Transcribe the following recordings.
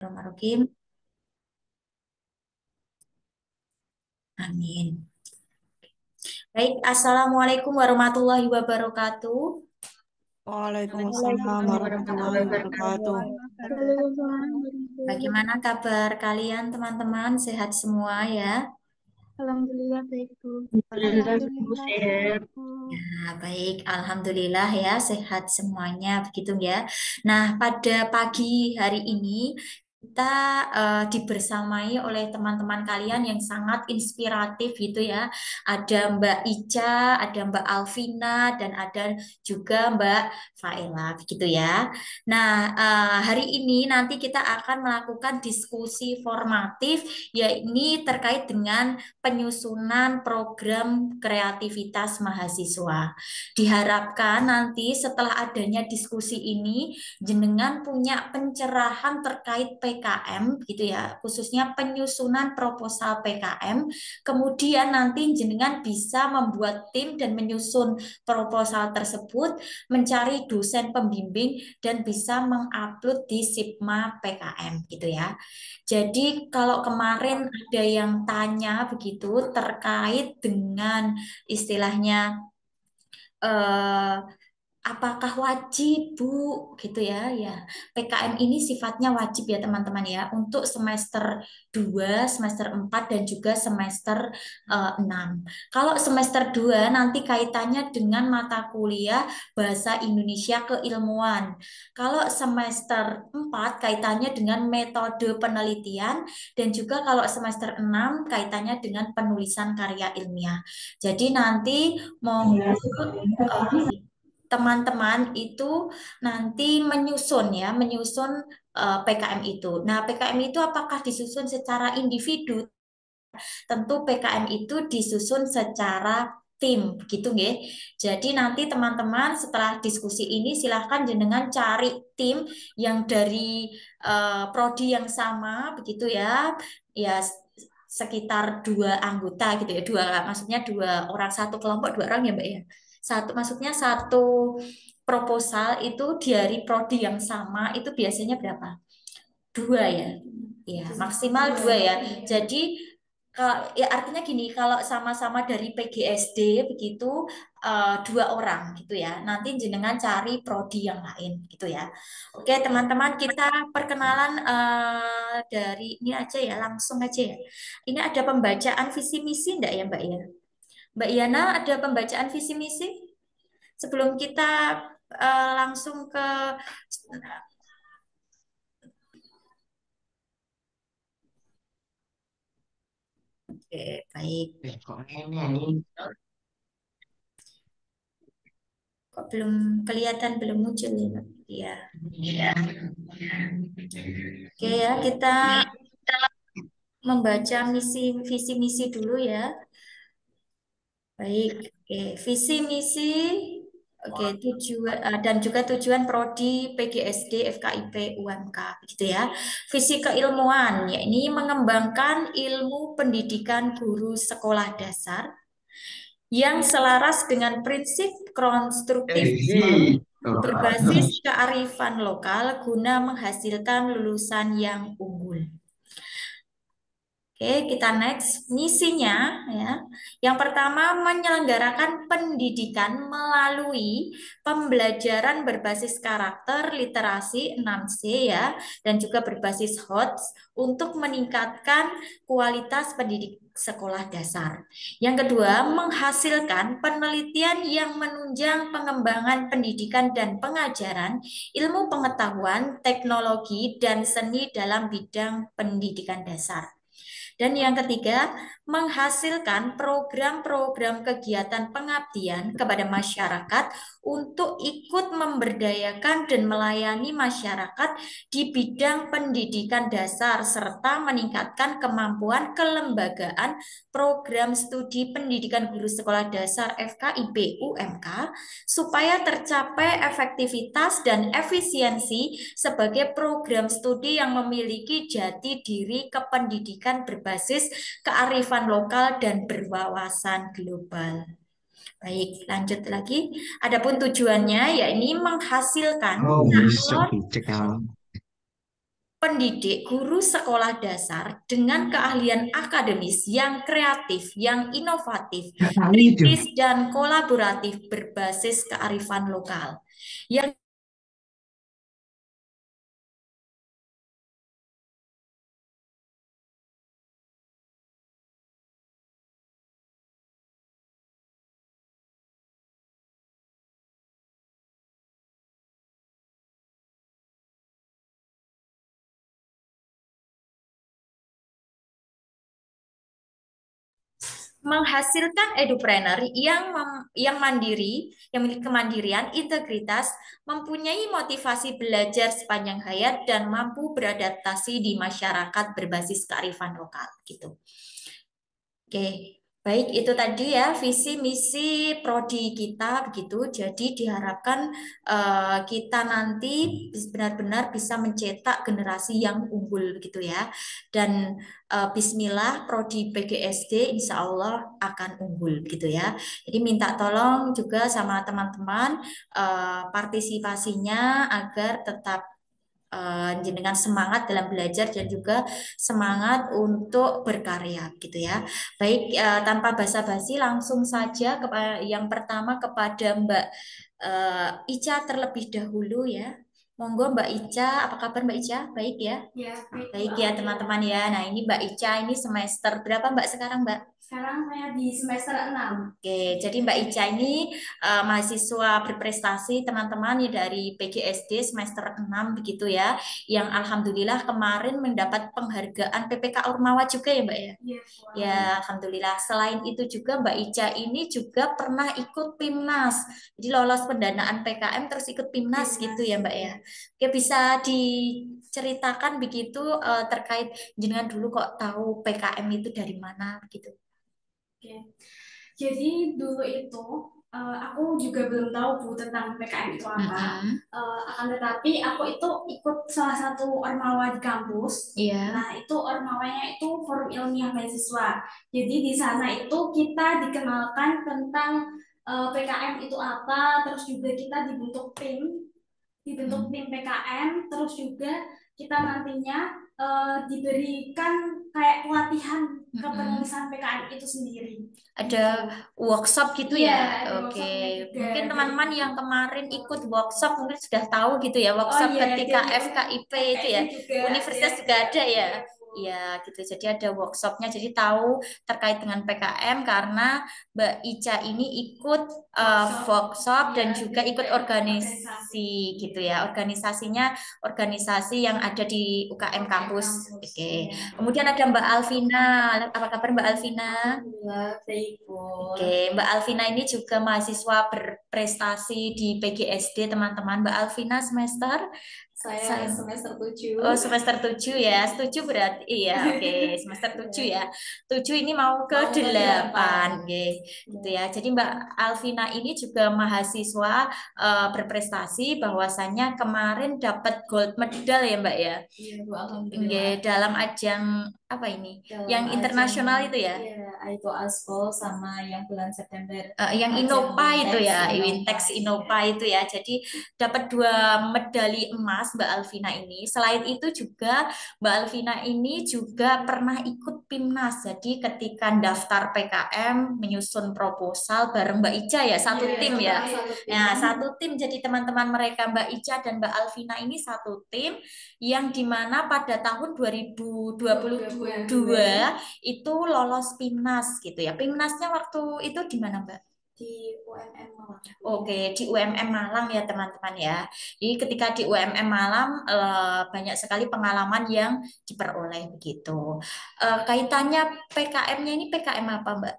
Bismillahirrahmanirrahim. Amin. Baik, Assalamualaikum warahmatullahi wabarakatuh. Waalaikumsalam Waalaikumsalam warahmatullahi warahmatullahi wabarakatuh. wabarakatuh. Bagaimana kabar kalian, teman-teman? Sehat semua ya? Alhamdulillah baik Bu. Alhamdulillah, Bu, Alhamdulillah sehat. sehat Bu. Nah, baik, Alhamdulillah ya, sehat semuanya, begitu ya. Nah, pada pagi hari ini kita dibersamai oleh teman-teman kalian yang sangat inspiratif gitu ya. Ada Mbak Ica, ada Mbak Alvina, dan ada juga Mbak Faela, begitu ya. Nah, hari ini nanti kita akan melakukan diskusi formatif, yakni terkait dengan penyusunan program kreativitas mahasiswa. Diharapkan nanti setelah adanya diskusi ini, jenengan punya pencerahan terkait PKM gitu ya, khususnya penyusunan proposal PKM. Kemudian nanti jenengan bisa membuat tim dan menyusun proposal tersebut, mencari dosen pembimbing dan bisa mengupload di Sipma PKM gitu ya. Jadi kalau kemarin ada yang tanya begitu terkait dengan istilahnya eh, apakah wajib, Bu? Gitu ya. Ya, PKM ini sifatnya wajib ya, teman-teman ya, untuk semester 2, semester 4 dan juga semester 6. Kalau semester 2 nanti kaitannya dengan mata kuliah Bahasa Indonesia Keilmuan. Kalau semester 4 kaitannya dengan metode penelitian dan juga kalau semester 6 kaitannya dengan penulisan karya ilmiah. Jadi nanti monggo teman-teman itu nanti menyusun ya, menyusun PKM itu. Nah, PKM itu apakah disusun secara individu? Tentu PKM itu disusun secara tim, gitu nggih. Jadi nanti teman-teman setelah diskusi ini silahkan jenengan cari tim yang dari prodi yang sama, begitu ya. Ya sekitar 2 anggota gitu ya, maksudnya 2 orang satu kelompok, 2 orang ya Mbak ya. Satu maksudnya satu proposal itu dari prodi yang sama itu biasanya berapa? 2 ya. Ya, maksimal 2 ya. Jadi ya artinya gini, kalau sama-sama dari PGSD begitu 2 orang gitu ya. Nanti jenengan cari prodi yang lain gitu ya. Oke, teman-teman, kita perkenalan dari ini aja ya, langsung aja ya. Ini ada pembacaan visi misi enggak ya, Mbak ya? Mbak Yana, ada pembacaan visi misi? Sebelum kita langsung ke Oke, baik. Kok ini? Kok belum kelihatan, belum muncul ya, Mbak? Iya. Iya. Oke ya, kita membaca visi misi dulu ya. Baik. Oke, visi misi. Oke, tujuan dan juga tujuan prodi PGSD FKIP UMK gitu ya. Visi keilmuan, ya ini mengembangkan ilmu pendidikan guru sekolah dasar yang selaras dengan prinsip konstruktivisme berbasis kearifan lokal guna menghasilkan lulusan yang unggul. Oke, kita next. Misinya ya. Yang pertama menyelenggarakan pendidikan melalui pembelajaran berbasis karakter literasi 6C ya dan juga berbasis HOTS untuk meningkatkan kualitas pendidik sekolah dasar. Yang kedua, menghasilkan penelitian yang menunjang pengembangan pendidikan dan pengajaran, ilmu pengetahuan, teknologi dan seni dalam bidang pendidikan dasar. Dan yang ketiga, menghasilkan program-program kegiatan pengabdian kepada masyarakat untuk ikut memberdayakan dan melayani masyarakat di bidang pendidikan dasar serta meningkatkan kemampuan kelembagaan program studi pendidikan guru sekolah dasar FKIP UMK supaya tercapai efektivitas dan efisiensi sebagai program studi yang memiliki jati diri kependidikan berbasis kearifan lokal dan berwawasan global. Baik, lanjut lagi. Adapun tujuannya yakni menghasilkan Oh, bisa calon dicek. pendidik guru sekolah dasar dengan keahlian akademis yang kreatif, yang inovatif, Nggak tahu itu. kritis, dan kolaboratif berbasis kearifan lokal. Yang menghasilkan edupreneur yang mandiri, yang memiliki kemandirian, integritas, mempunyai motivasi belajar sepanjang hayat dan mampu beradaptasi di masyarakat berbasis kearifan lokal gitu. Oke, baik itu tadi ya visi misi prodi kita begitu. Jadi diharapkan kita nanti benar-benar bisa mencetak generasi yang unggul begitu ya. Dan Bismillah prodi PGSD insya Allah akan unggul gitu ya. Jadi minta tolong juga sama teman-teman partisipasinya agar tetap jenengan semangat dalam belajar dan juga semangat untuk berkarya gitu ya. Baik, tanpa basa-basi langsung saja yang pertama kepada Mbak Ica terlebih dahulu ya. Monggo Mbak Ica, apa kabar Mbak Ica? Baik ya? Ya, Baik ya teman-teman ya. Nah ini Mbak Ica ini semester berapa Mbak sekarang Mbak? sekarang saya di semester 6. Oke, jadi Mbak Ica ini mahasiswa berprestasi teman-teman ya dari PGSD semester 6 begitu ya, yang alhamdulillah kemarin mendapat penghargaan PPK Ormawa juga ya Mbak ya. Iya, Ya, alhamdulillah. Selain itu juga Mbak Ica ini juga pernah ikut PIMNAS. Jadi lolos pendanaan PKM terus ikut PIMNAS gitu ya Mbak ya. Oke, bisa diceritakan begitu terkait jenengan dulu kok tahu PKM itu dari mana gitu. Oke. Jadi dulu itu aku juga belum tahu Bu tentang PKM itu apa. Mm-mm. Akan tetapi aku itu ikut salah satu ormawa di kampus. Iya. Nah, itu ormawanya itu Forum Ilmiah Mahasiswa. Jadi di sana itu kita dikenalkan tentang PKM itu apa, terus juga kita dibentuk tim PKM, terus juga kita nantinya diberikan kayak pelatihan kepenulisan PKM itu sendiri. Ada workshop gitu Iya, ya. ada Oke, workshopnya juga. mungkin teman-teman yang kemarin ikut workshop mungkin sudah tahu gitu ya, Oh workshop iya, ketika jadi FKIP itu ya, FKIP juga universitas ya, juga ada ya. iya, Bu. Iya gitu, jadi ada workshopnya, jadi tahu terkait dengan PKM karena Mbak Ica ini ikut workshop dan Iya, juga ikut organisasi. organisasi gitu ya, organisasinya organisasi yang ada di UKM kampus. Oke, Iya. kemudian ada Mbak Alvina, apa kabar Mbak Alvina? Alhamdulillah, baik, Bu. Oke, Mbak Alvina ini juga mahasiswa berprestasi di PGSD, teman-teman. Mbak Alvina semester? Saya semester 7. Oh, semester 7 ya. Setuju berarti. Iya, oke. Semester 7 ya. 7 ini mau ke Mau ke 8. 8. Oke, gitu ya. Jadi Mbak Alvina ini juga mahasiswa berprestasi bahwasannya kemarin dapat gold medal ya, Mbak ya. Iya, Bu, Oke, alhamdulillah. dalam ajang apa ini? Dalam Yang internasional ajang, itu ya. iya, Aito Aspol sama yang bulan September Yang ajang Innova itu Wintex ya, Innova. Wintex Innova itu ya. Jadi dapat 2 medali emas Mbak Alvina ini. Selain itu juga Mbak Alvina ini juga pernah ikut PIMNAS. Jadi ketika daftar PKM menyusun proposal bareng Mbak Ica ya, satu Iya, tim ya. satu tim. Nah, satu tim jadi teman-teman mereka Mbak Ica dan Mbak Alvina ini satu tim yang dimana pada tahun 2022 itu lolos PIMNAS gitu ya. PIMNASnya waktu itu di mana Mbak? Di UMM Malang. Oke, di UMM Malang ya teman-teman ya. Jadi ketika di UMM Malang banyak sekali pengalaman yang diperoleh begitu. Kaitannya PKM-nya ini PKM apa Mbak?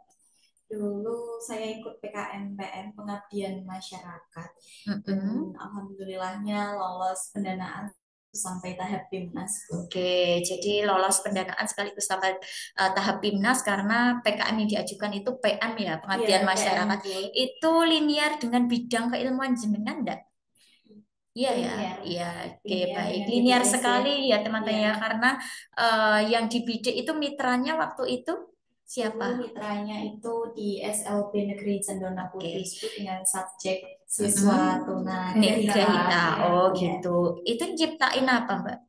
Dulu saya ikut PKMPM Pengabdian Masyarakat Mm-mm. dan alhamdulillahnya lolos pendanaan sampai tahap PIMNAS. Oke, jadi lolos pendanaan sekaligus sampai tahap PIMNAS karena PKM yang diajukan itu PM ya, Pengabdian Iya, Masyarakat. PM. Itu linear dengan bidang keilmuan jenengan enggak? Iya ya, Linear. iya, oke Linear baik. dengan Linear PGSD. sekali ya teman-teman Iya. ya, karena yang dibidik itu mitranya waktu itu Dulu siapa? mitranya itu di SLB Negeri Cendana Oke. Putri itu dengan subjek siswa Mm-mm. tuna Grahita. Iya, Oh iya. gitu. Itu nyiptain apa Mbak?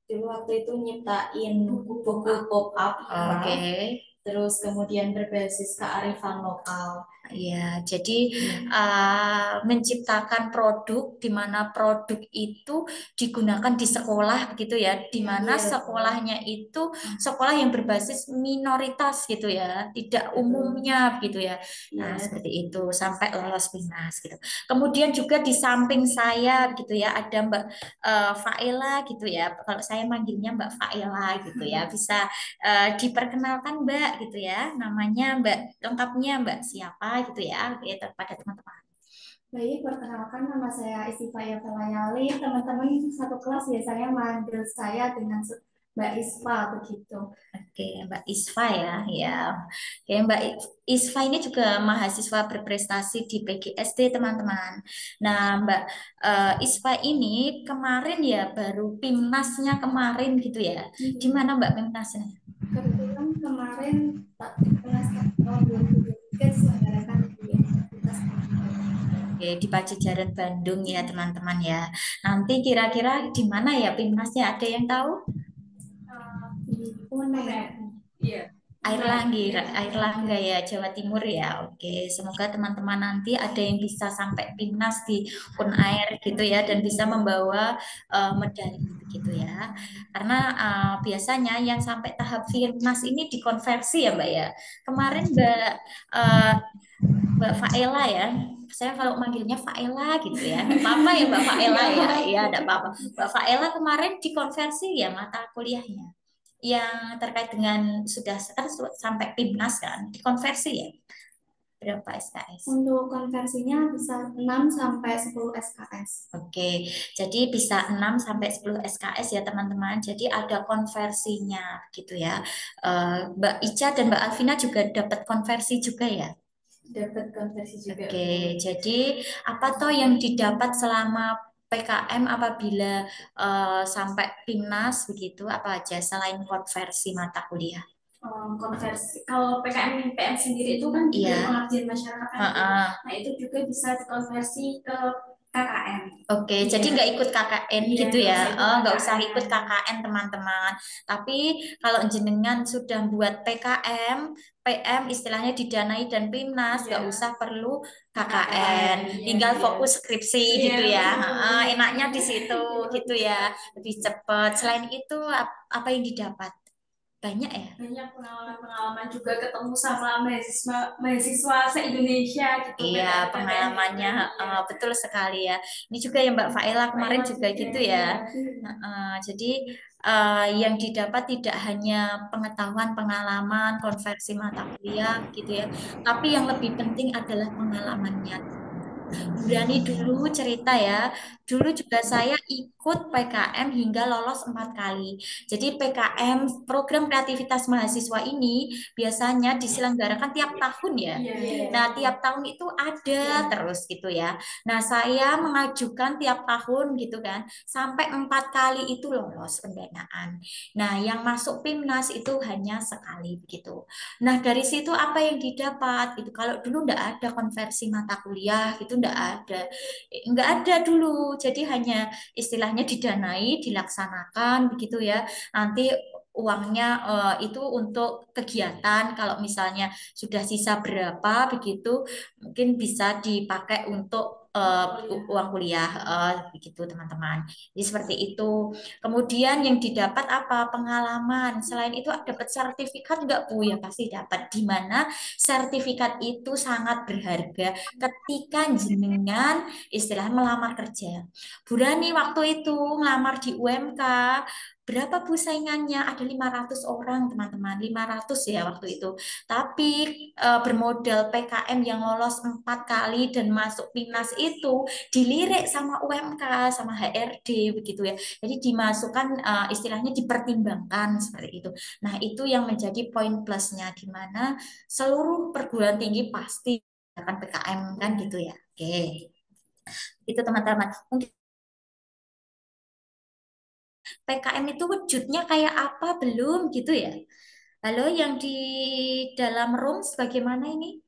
Dulu waktu itu nyiptain buku Buku pop-up, Oke. terus kemudian berbasis kearifan lokal. Ya, jadi menciptakan produk di mana produk itu digunakan di sekolah gitu ya, di mana Iya, sekolahnya itu sekolah yang berbasis minoritas gitu ya, tidak umumnya gitu ya. Nah, Iya. seperti itu sampai lolos PINAS gitu. Kemudian juga di samping saya gitu ya ada Mbak Faela gitu ya. Kalau saya manggilnya Mbak Faela gitu ya, bisa diperkenalkan Mbak gitu ya, namanya Mbak lengkapnya Mbak siapa gitu ya, gitu pada teman-teman. Baik, perkenalkan nama saya Istiva Felayali. Teman-teman satu kelas biasanya manggil saya dengan Mbak Isfa begitu. Oke, Mbak Isfa ya, ya. Oke, Mbak Isfa ini juga mahasiswa berprestasi di PGSD teman-teman. Nah, Mbak Isfa ini kemarin ya baru PIMNASnya kemarin gitu ya. Di mana Mbak PIMNASnya? Kebetulan kemarin Kelas tahun 2023 diselenggarakan di Universitas Oke, di Pajajaran Bandung ya teman-teman ya. Nanti kira-kira di mana ya PIMNASnya? Ada yang tahu? di UNER. Iya. Air Langga ya, Jawa Timur ya. Oke, semoga teman-teman nanti ada yang bisa sampai PIMNAS di Unair gitu ya dan bisa membawa medali gitu ya. Karena biasanya yang sampai tahap PIMNAS ini dikonversi ya, Mbak ya. Kemarin eh, Mbak Faela ya. Saya kalau manggilnya Faela gitu ya. Nggak apa-apa ya Mbak Faela ya. Iya, enggak apa-apa. Mbak Faela kemarin dikonversi ya mata kuliahnya yang terkait dengan sudah kan sampai PIMNAS kan dikonversi ya berapa SKS? Untuk konversinya bisa 6 sampai 10 SKS. Oke, jadi bisa 6 sampai 10 SKS ya teman-teman. Jadi ada konversinya gitu ya. Mbak Ica dan Mbak Alvina juga dapat konversi juga ya. Dapat konversi juga. Oke, jadi apa toh yang didapat selama PKM apabila sampai PIMNAS begitu apa aja selain konversi mata kuliah? Konversi. Kalau PKM PM sendiri itu kan juga Iya. pengabdian masyarakat kan. Heeh. Nah, itu juga bisa dikonversi ke KKN. Oke, Iya. jadi nggak ikut KKN Iya, gitu nggak ya? usah ikut Oh, nggak usah KKN. ikut KKN teman-teman. Tapi kalau jenengan sudah buat PKM, PM istilahnya didanai dan PIMNAS, nggak Iya. usah perlu KKN, Iya, tinggal iya. fokus skripsi Iya, gitu ya. betul. Enaknya di situ gitu ya, lebih cepat. Selain itu apa yang didapat? Banyak ya? Banyak pengalaman-pengalaman juga ketemu sama mahasiswa se-Indonesia gitu. Iya, pengalamannya betul sekali ya. Ini juga ya Mbak Faela kemarin juga gitu ya. Jadi yang didapat tidak hanya pengetahuan, pengalaman, konversi mata kuliah gitu ya, tapi yang lebih penting adalah pengalamannya. Berani dulu cerita ya. Dulu juga saya ikut PKM hingga lolos 4 kali. Jadi PKM program kreativitas mahasiswa ini biasanya diselenggarakan tiap tahun ya. Iya. Nah, tiap tahun itu ada terus gitu ya. Nah, saya mengajukan tiap tahun gitu kan, sampai 4 kali itu lolos pendanaan. Nah, yang masuk PIMNAS itu hanya sekali begitu. Nah, dari situ apa yang didapat gitu. Kalau dulu nggak ada konversi mata kuliah gitu, nggak ada dulu. Jadi hanya istilahnya didanai, dilaksanakan begitu ya. Nanti uangnya itu untuk kegiatan. Kalau misalnya sudah sisa berapa begitu, mungkin bisa dipakai untuk uang kuliah begitu teman-teman. Jadi seperti itu. Kemudian yang didapat apa? Pengalaman. Selain itu dapat sertifikat nggak Bu? Ya pasti dapat. Di mana sertifikat itu sangat berharga ketika jenengan istilah melamar kerja. Burani waktu itu ngelamar di UMK, berapa Bu saingannya? Ada 500 orang, teman-teman. 500 ya waktu itu. Tapi bermodal PKM yang lolos 4 kali dan masuk PIMNAS itu dilirik sama UMK, sama HRD begitu ya. Jadi dimasukkan istilahnya dipertimbangkan seperti itu. Nah, itu yang menjadi poin plusnya di mana seluruh perguruan tinggi pasti akan PKM kan gitu ya. Oke. Itu teman-teman. Mungkin PKM itu wujudnya kayak apa belum gitu ya. Halo yang di dalam room bagaimana ini?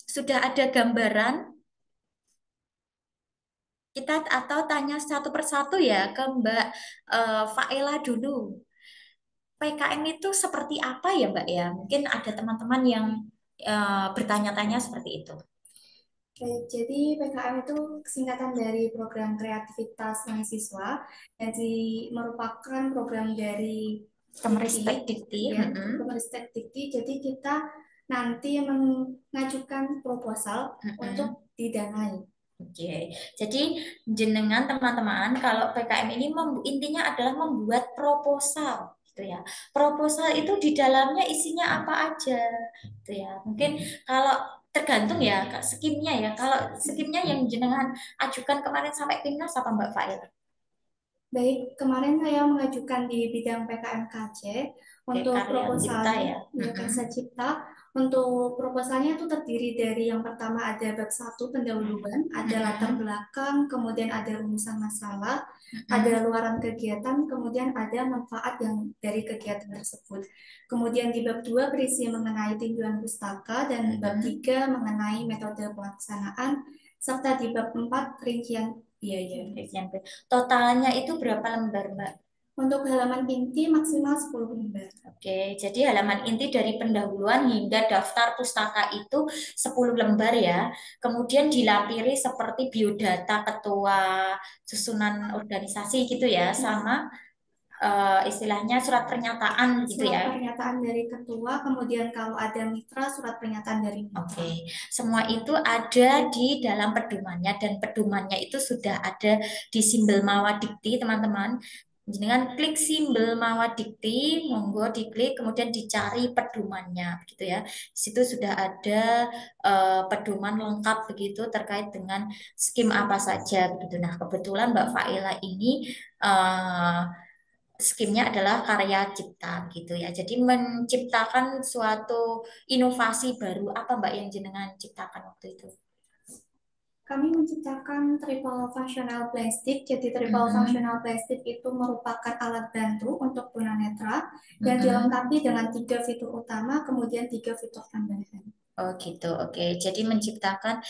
Sudah ada gambaran? kita atau tanya satu persatu ya ke Mbak Faela dulu. PKM itu seperti apa ya Mbak ya? Mungkin ada teman-teman yang bertanya-tanya seperti itu. Baik, jadi PKM itu singkatan dari program kreativitas mahasiswa, jadi merupakan program dari Kemeristek Dikti, Dikti. ya, Kemeristek Dikti. Jadi kita nanti mengajukan proposal untuk didanai. Oke, jadi jenengan teman-teman kalau PKM ini intinya adalah membuat proposal, gitu ya. Proposal itu di dalamnya isinya apa aja, gitu ya. Mungkin kalau tergantung ya skimnya ya. Kalau skimnya yang jenengan ajukan kemarin sampai Timnas apa Mbak Fail? Baik, kemarin saya mengajukan di bidang PKMKC untuk Karya Cipta proposalnya, ya. Karya Cipta. Untuk proposalnya itu terdiri dari yang pertama ada bab 1 pendahuluan, ada latar belakang, kemudian ada rumusan masalah, ada luaran kegiatan, kemudian ada manfaat yang dari kegiatan tersebut. Kemudian di bab 2 berisi mengenai tinjauan pustaka dan bab 3 mengenai metode pelaksanaan, serta di bab 4 rincian biaya. Totalnya itu berapa lembar, Mbak? Untuk halaman inti maksimal 10 lembar. Oke, jadi halaman inti dari pendahuluan hingga daftar pustaka itu 10 lembar ya. Kemudian dilapiri seperti biodata ketua, susunan organisasi gitu ya, sama istilahnya surat pernyataan gitu Surat ya. pernyataan dari ketua, kemudian kalau ada mitra, surat pernyataan dari mitra. Oke, semua itu ada di dalam pedomannya dan pedomannya itu sudah ada di simbol Mawadikti, teman-teman. Dengan klik simbol Mawadikti, monggo diklik, kemudian dicari pedomannya, begitu ya. Di situ sudah ada pedoman lengkap begitu terkait dengan skim apa saja, begitu. Nah, kebetulan Mbak Faila ini skimnya adalah karya cipta gitu ya. Jadi menciptakan suatu inovasi baru apa Mbak yang jenengan ciptakan waktu itu? Kami menciptakan triple functional plastic. Jadi triple functional plastic itu merupakan alat bantu untuk tunanetra dan dilengkapi dengan 3 fitur utama, kemudian 3 fitur tambahan. Oh gitu, oke. Jadi menciptakan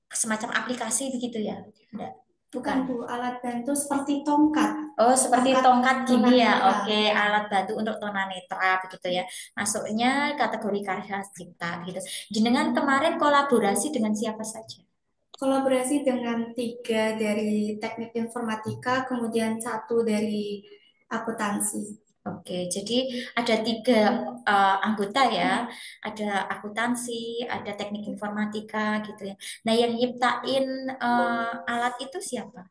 semacam aplikasi begitu ya? Enggak. Bukan Bu, alat bantu seperti tongkat. Oh, seperti tongkat gini ya. tunanetra. Oke, alat bantu untuk tunanetra begitu ya. Masuknya kategori karya cipta gitu. Jenengan kemarin kolaborasi dengan siapa saja? Kolaborasi dengan 3 dari teknik informatika, kemudian 1 dari akuntansi. Oke, jadi ada 3 anggota ya, ada akuntansi, ada teknik informatika gitu ya. Nah, yang nyiptain alat itu siapa?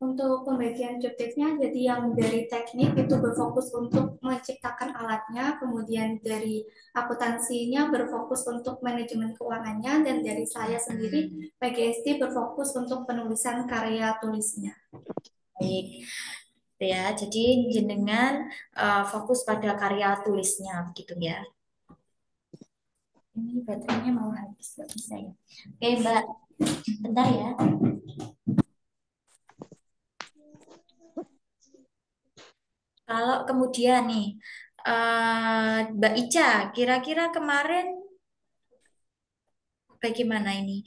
Untuk pembagian job desk-nya, jadi yang dari teknik itu berfokus untuk menciptakan alatnya, kemudian dari akuntansinya berfokus untuk manajemen keuangannya, dan dari saya sendiri, PGSD berfokus untuk penulisan karya tulisnya. Baik, ya. Jadi jenengan fokus pada karya tulisnya begitu ya. Ini baterainya mau habis, nggak bisa ya. Oke, Mbak, bentar ya. Kalau kemudian nih, Mbak Ica, kira-kira kemarin bagaimana ini?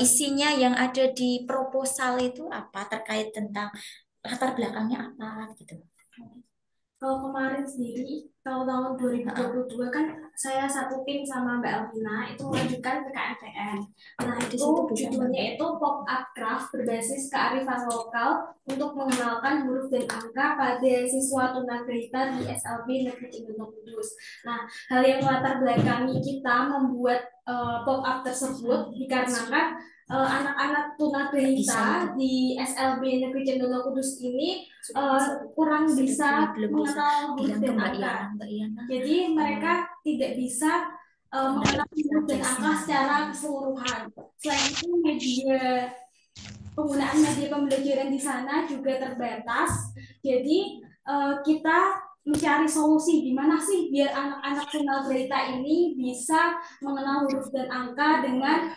Isinya yang ada di proposal itu apa? Terkait tentang latar belakangnya apa gitu? Kalau kemarin sendiri, kalau tahun 2022 kan saya satu tim sama Mbak Elvina itu mengajukan PKMTN. Nah itu judulnya itu pop-up craft berbasis kearifan lokal untuk mengenalkan huruf dan angka pada siswa tunagrahita di SLB Negeri Cibinong Kudus. Nah, hal yang melatar belakangi kita membuat pop-up tersebut dikarenakan anak-anak tunagrahita di SLB Negeri Cibinong Kudus ini kurang bisa mengenal huruf dan angka. Jadi mereka tidak bisa mengenal huruf dan angka secara keseluruhan. Selain itu penggunaan media pembelajaran di sana juga terbatas. Jadi kita mencari solusi gimana sih biar anak-anak tunagrahita ini bisa mengenal huruf dan angka dengan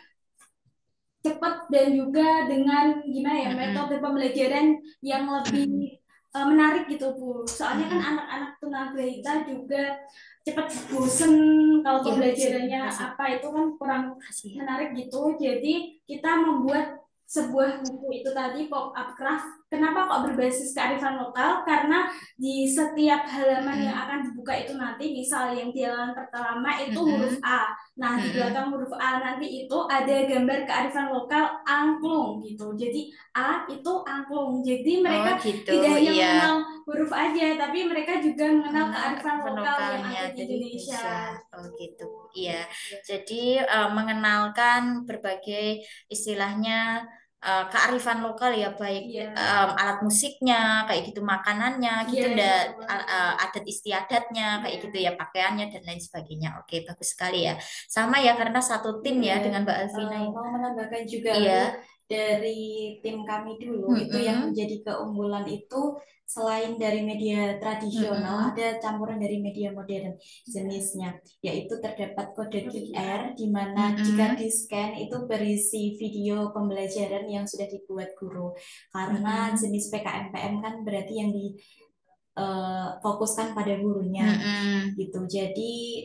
cepat dan juga dengan gimana ya metode pembelajaran yang lebih menarik gitu Bu. Soalnya kan anak-anak tunagrahita juga cepat bosen kalau pembelajarannya apa itu kan kurang menarik gitu. Jadi kita membuat sebuah buku itu tadi pop up craft. Kenapa kok berbasis kearifan lokal? Karena di setiap halaman yang Mm-mm. akan dibuka itu nanti, misal yang di halaman pertama itu huruf Mm-mm. A. Nah, di Mm-mm. belakang huruf A nanti itu ada gambar kearifan lokal angklung gitu. Jadi A itu angklung. Jadi Oh mereka gitu, tidak hanya iya. mengenal huruf aja, tapi mereka juga mengenal Mengenal kearifan kearifan lokal yang lokalnya ada di dari Indonesia. Indonesia. Oh gitu, iya. Jadi mengenalkan berbagai istilahnya kearifan lokal ya, baik Iya, alat musiknya, kayak gitu, makanannya, iya gitu, ndak betul. adat istiadatnya, kayak gitu Iya. ya, pakaiannya dan lain sebagainya. Oke, bagus sekali ya. Sama ya karena satu tim ya Iya, dengan Mbak Alvina ini. mau menambahkan juga Bu, Iya. dari tim kami dulu itu yang Mm-mm. menjadi keunggulan itu selain dari media tradisional Mm-mm. ada campuran dari media modern jenisnya, yaitu terdapat kode QR di mana jika Mm-mm. di-scan itu berisi video pembelajaran yang sudah dibuat guru. Karena Mm-mm. jenis PKMPM kan berarti yang di fokuskan pada gurunya Mm-mm. gitu. Jadi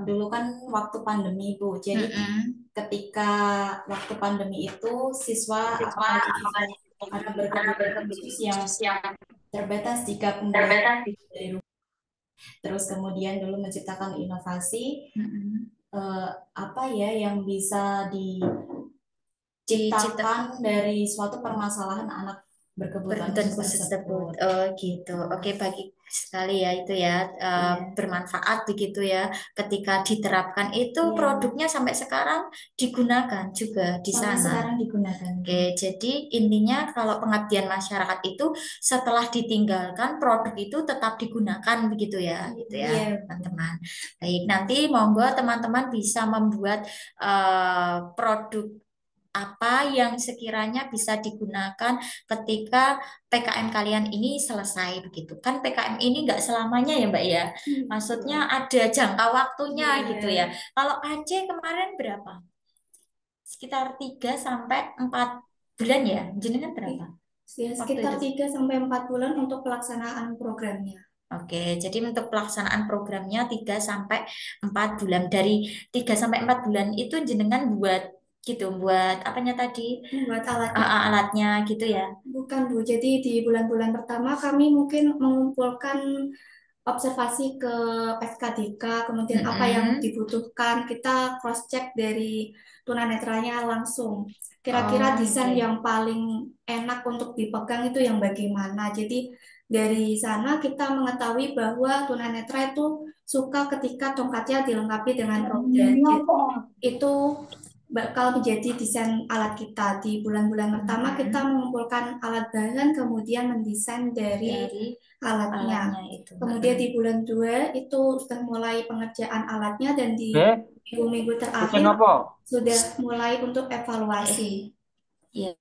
dulu kan waktu pandemi Bu. Jadi Mm-mm. ketika waktu pandemi itu siswa atau mahasiswa karena berkebutuhan khusus yang terbatas jika pembelajaran dari rumah. Terus kemudian dulu menciptakan inovasi Mm-mm. apa ya yang bisa Dicipta diciptakan dari suatu permasalahan anak berkebutuhan berkebutuhan khusus khusus tersebut. tersebut. Oh gitu. Oke, bagi sekali ya itu ya, Iya, bermanfaat begitu ya. Ketika diterapkan itu iya. produknya sampai sekarang digunakan juga di Sampai sana. sekarang digunakan. Oke, jadi intinya kalau pengabdian masyarakat itu setelah ditinggalkan produk itu tetap digunakan begitu ya, gitu ya, Iya, teman-teman. Baik, nanti monggo teman-teman bisa membuat produk apa yang sekiranya bisa digunakan ketika PKM kalian ini selesai begitu. Kan PKM ini nggak selamanya ya Mbak ya. Maksudnya ada jangka waktunya gitu ya. iya. Kalau Aceh kemarin berapa? Sekitar 3 sampai 4 bulan ya. Jenengan berapa Ya, waktu sekitar itu? 3 sampai 4 bulan untuk pelaksanaan programnya. Oke, jadi untuk pelaksanaan programnya 3 sampai 4 bulan. Dari 3 sampai 4 bulan itu jenengan buat gitu, buat apanya tadi? Buat alatnya. Alatnya gitu ya. Bukan, Bu. Jadi di bulan-bulan pertama kami mungkin mengumpulkan observasi ke SKDK, kemudian apa yang Mm-mm. dibutuhkan, kita cross-check dari tunanetranya langsung. Kira-kira Oh, desain oke. yang paling enak untuk dipegang itu yang bagaimana. Jadi dari sana kita mengetahui bahwa tunanetra itu suka ketika tongkatnya dilengkapi dengan roda. Jadi itu bakal menjadi desain alat kita. Di bulan-bulan pertama kita Mm-mm. mengumpulkan alat bahan, kemudian mendesain dari Dari alatnya. alatnya itu. Kemudian di bulan 2 itu sudah mulai pengerjaan alatnya dan di Oke, minggu-minggu kucing terakhir apa? sudah mulai untuk Oke. evaluasi. Iya.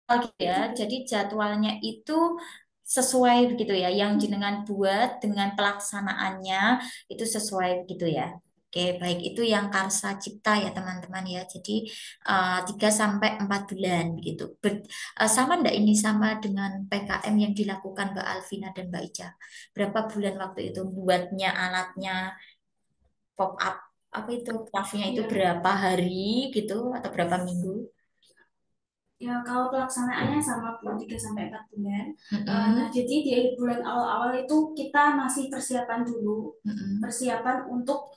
Gitu ya. Jadi jadwalnya itu sesuai begitu ya. Yang jenengan buat dengan pelaksanaannya itu sesuai begitu ya. Oke, baik itu yang Karsa Cipta ya teman-teman ya. Jadi 3 sampai 4 bulan begitu. Sama enggak ini sama dengan PKM yang dilakukan Mbak Alvina dan Mbak Ica? Berapa bulan waktu itu buatnya alatnya pop up apa itu craftnya itu Iya. berapa hari gitu atau berapa minggu? Ya, kalau pelaksanaannya sama Bu, 3 sampai 4 bulan. Nah, Mm-mm. jadi di bulan awal-awal itu kita masih persiapan dulu. Mm-mm. Persiapan untuk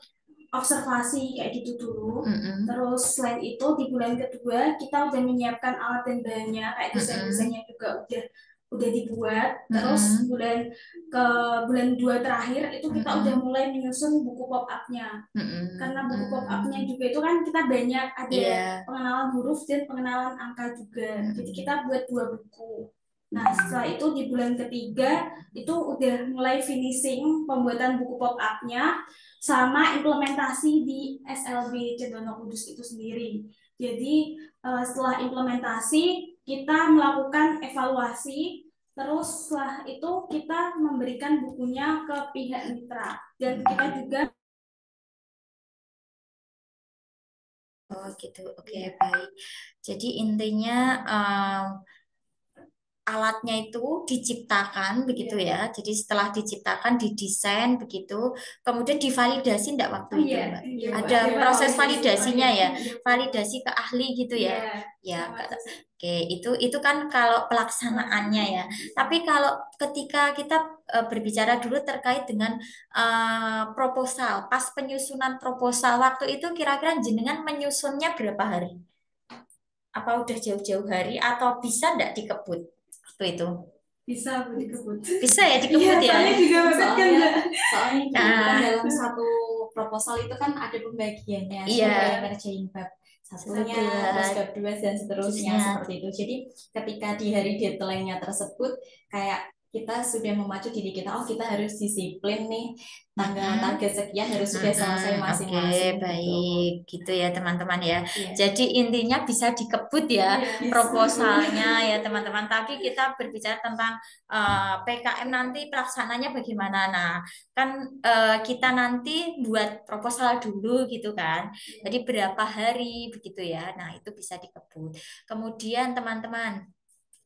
observasi kayak gitu dulu. Mm-mm. Terus selain itu di bulan kedua kita udah menyiapkan alat dan bahannya, kayak Mm-mm. desain-desainnya juga udah dibuat. Terus Mm-mm. ke bulan 2 terakhir itu kita udah Mm-mm. mulai menyusun buku pop up-nya. Karena Mm-mm. buku pop up-nya Mm. juga itu kan kita banyak ada Iya. pengenalan huruf dan pengenalan angka juga. Jadi kita Mm-mm. buat 2 buku. Nah, setelah Mm-mm. itu di bulan ketiga itu udah mulai finishing pembuatan buku pop up-nya sama implementasi di SLB Cedono Kudus itu sendiri. Jadi setelah implementasi kita melakukan evaluasi, terus setelah itu kita memberikan bukunya ke pihak mitra dan kita juga. Oh gitu, oke baik. Jadi intinya alatnya itu diciptakan begitu ya. Jadi setelah diciptakan, didesain begitu, kemudian divalidasi enggak waktu itu, Mbak? Ada proses validasinya ya, validasi ke ahli gitu ya. Ya, oke, itu kan kalau pelaksanaannya ya. Tapi kalau ketika kita berbicara dulu terkait dengan proposal, pas penyusunan proposal waktu itu kira-kira jenengan menyusunnya berapa hari? Apa udah jauh-jauh hari atau bisa enggak dikebut waktu itu? Bisa Bu dikebut. Bisa ya dikebut ya. Soalnya juga mepet kan Soalnya, Mbak. soalnya gini, Nah. kan dalam satu proposal itu kan ada pembagiannya. Iya. Siapa yang ngerjain bab satunya, Dua. terus bab dua dan seterusnya Seterusnya. seperti itu. Jadi ketika di hari deadline-nya tersebut, kayak kita sudah memacu diri kita, oh kita harus disiplin nih, tanggal target sekian harus sudah selesai masing-masing. Oke, baik. Gitu ya teman-teman ya. Iya. Jadi intinya bisa dikebut ya Iya. proposalnya ya teman-teman. Tapi kita berbicara tentang PKM nanti pelaksananya bagaimana. Nah, kan kita nanti buat proposal dulu gitu kan. Jadi berapa hari begitu ya. Nah, itu bisa dikebut. Kemudian teman-teman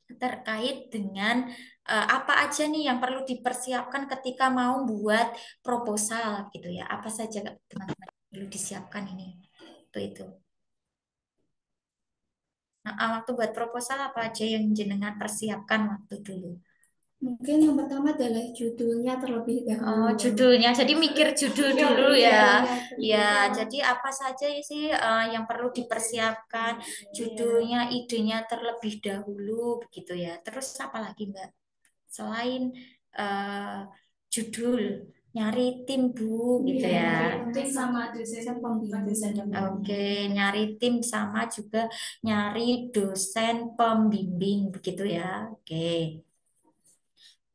terkait dengan apa aja nih yang perlu dipersiapkan ketika mau buat proposal gitu ya. Apa saja teman-teman yang perlu disiapkan ini. Itu. Nah, waktu buat proposal apa aja yang jenengan persiapkan waktu dulu? Mungkin yang pertama adalah judulnya terlebih Oh, dahulu. judulnya. Jadi mikir judul Iya, dulu iya, ya. Ya, jadi apa saja sih yang perlu dipersiapkan? Judulnya, idenya terlebih dahulu begitu ya. Terus apa lagi, Mbak? Selain judul, nyari tim Bu gitu ya. Tim sama dosen pembimbing. Oke, nyari tim sama juga nyari dosen pembimbing begitu ya. Oke.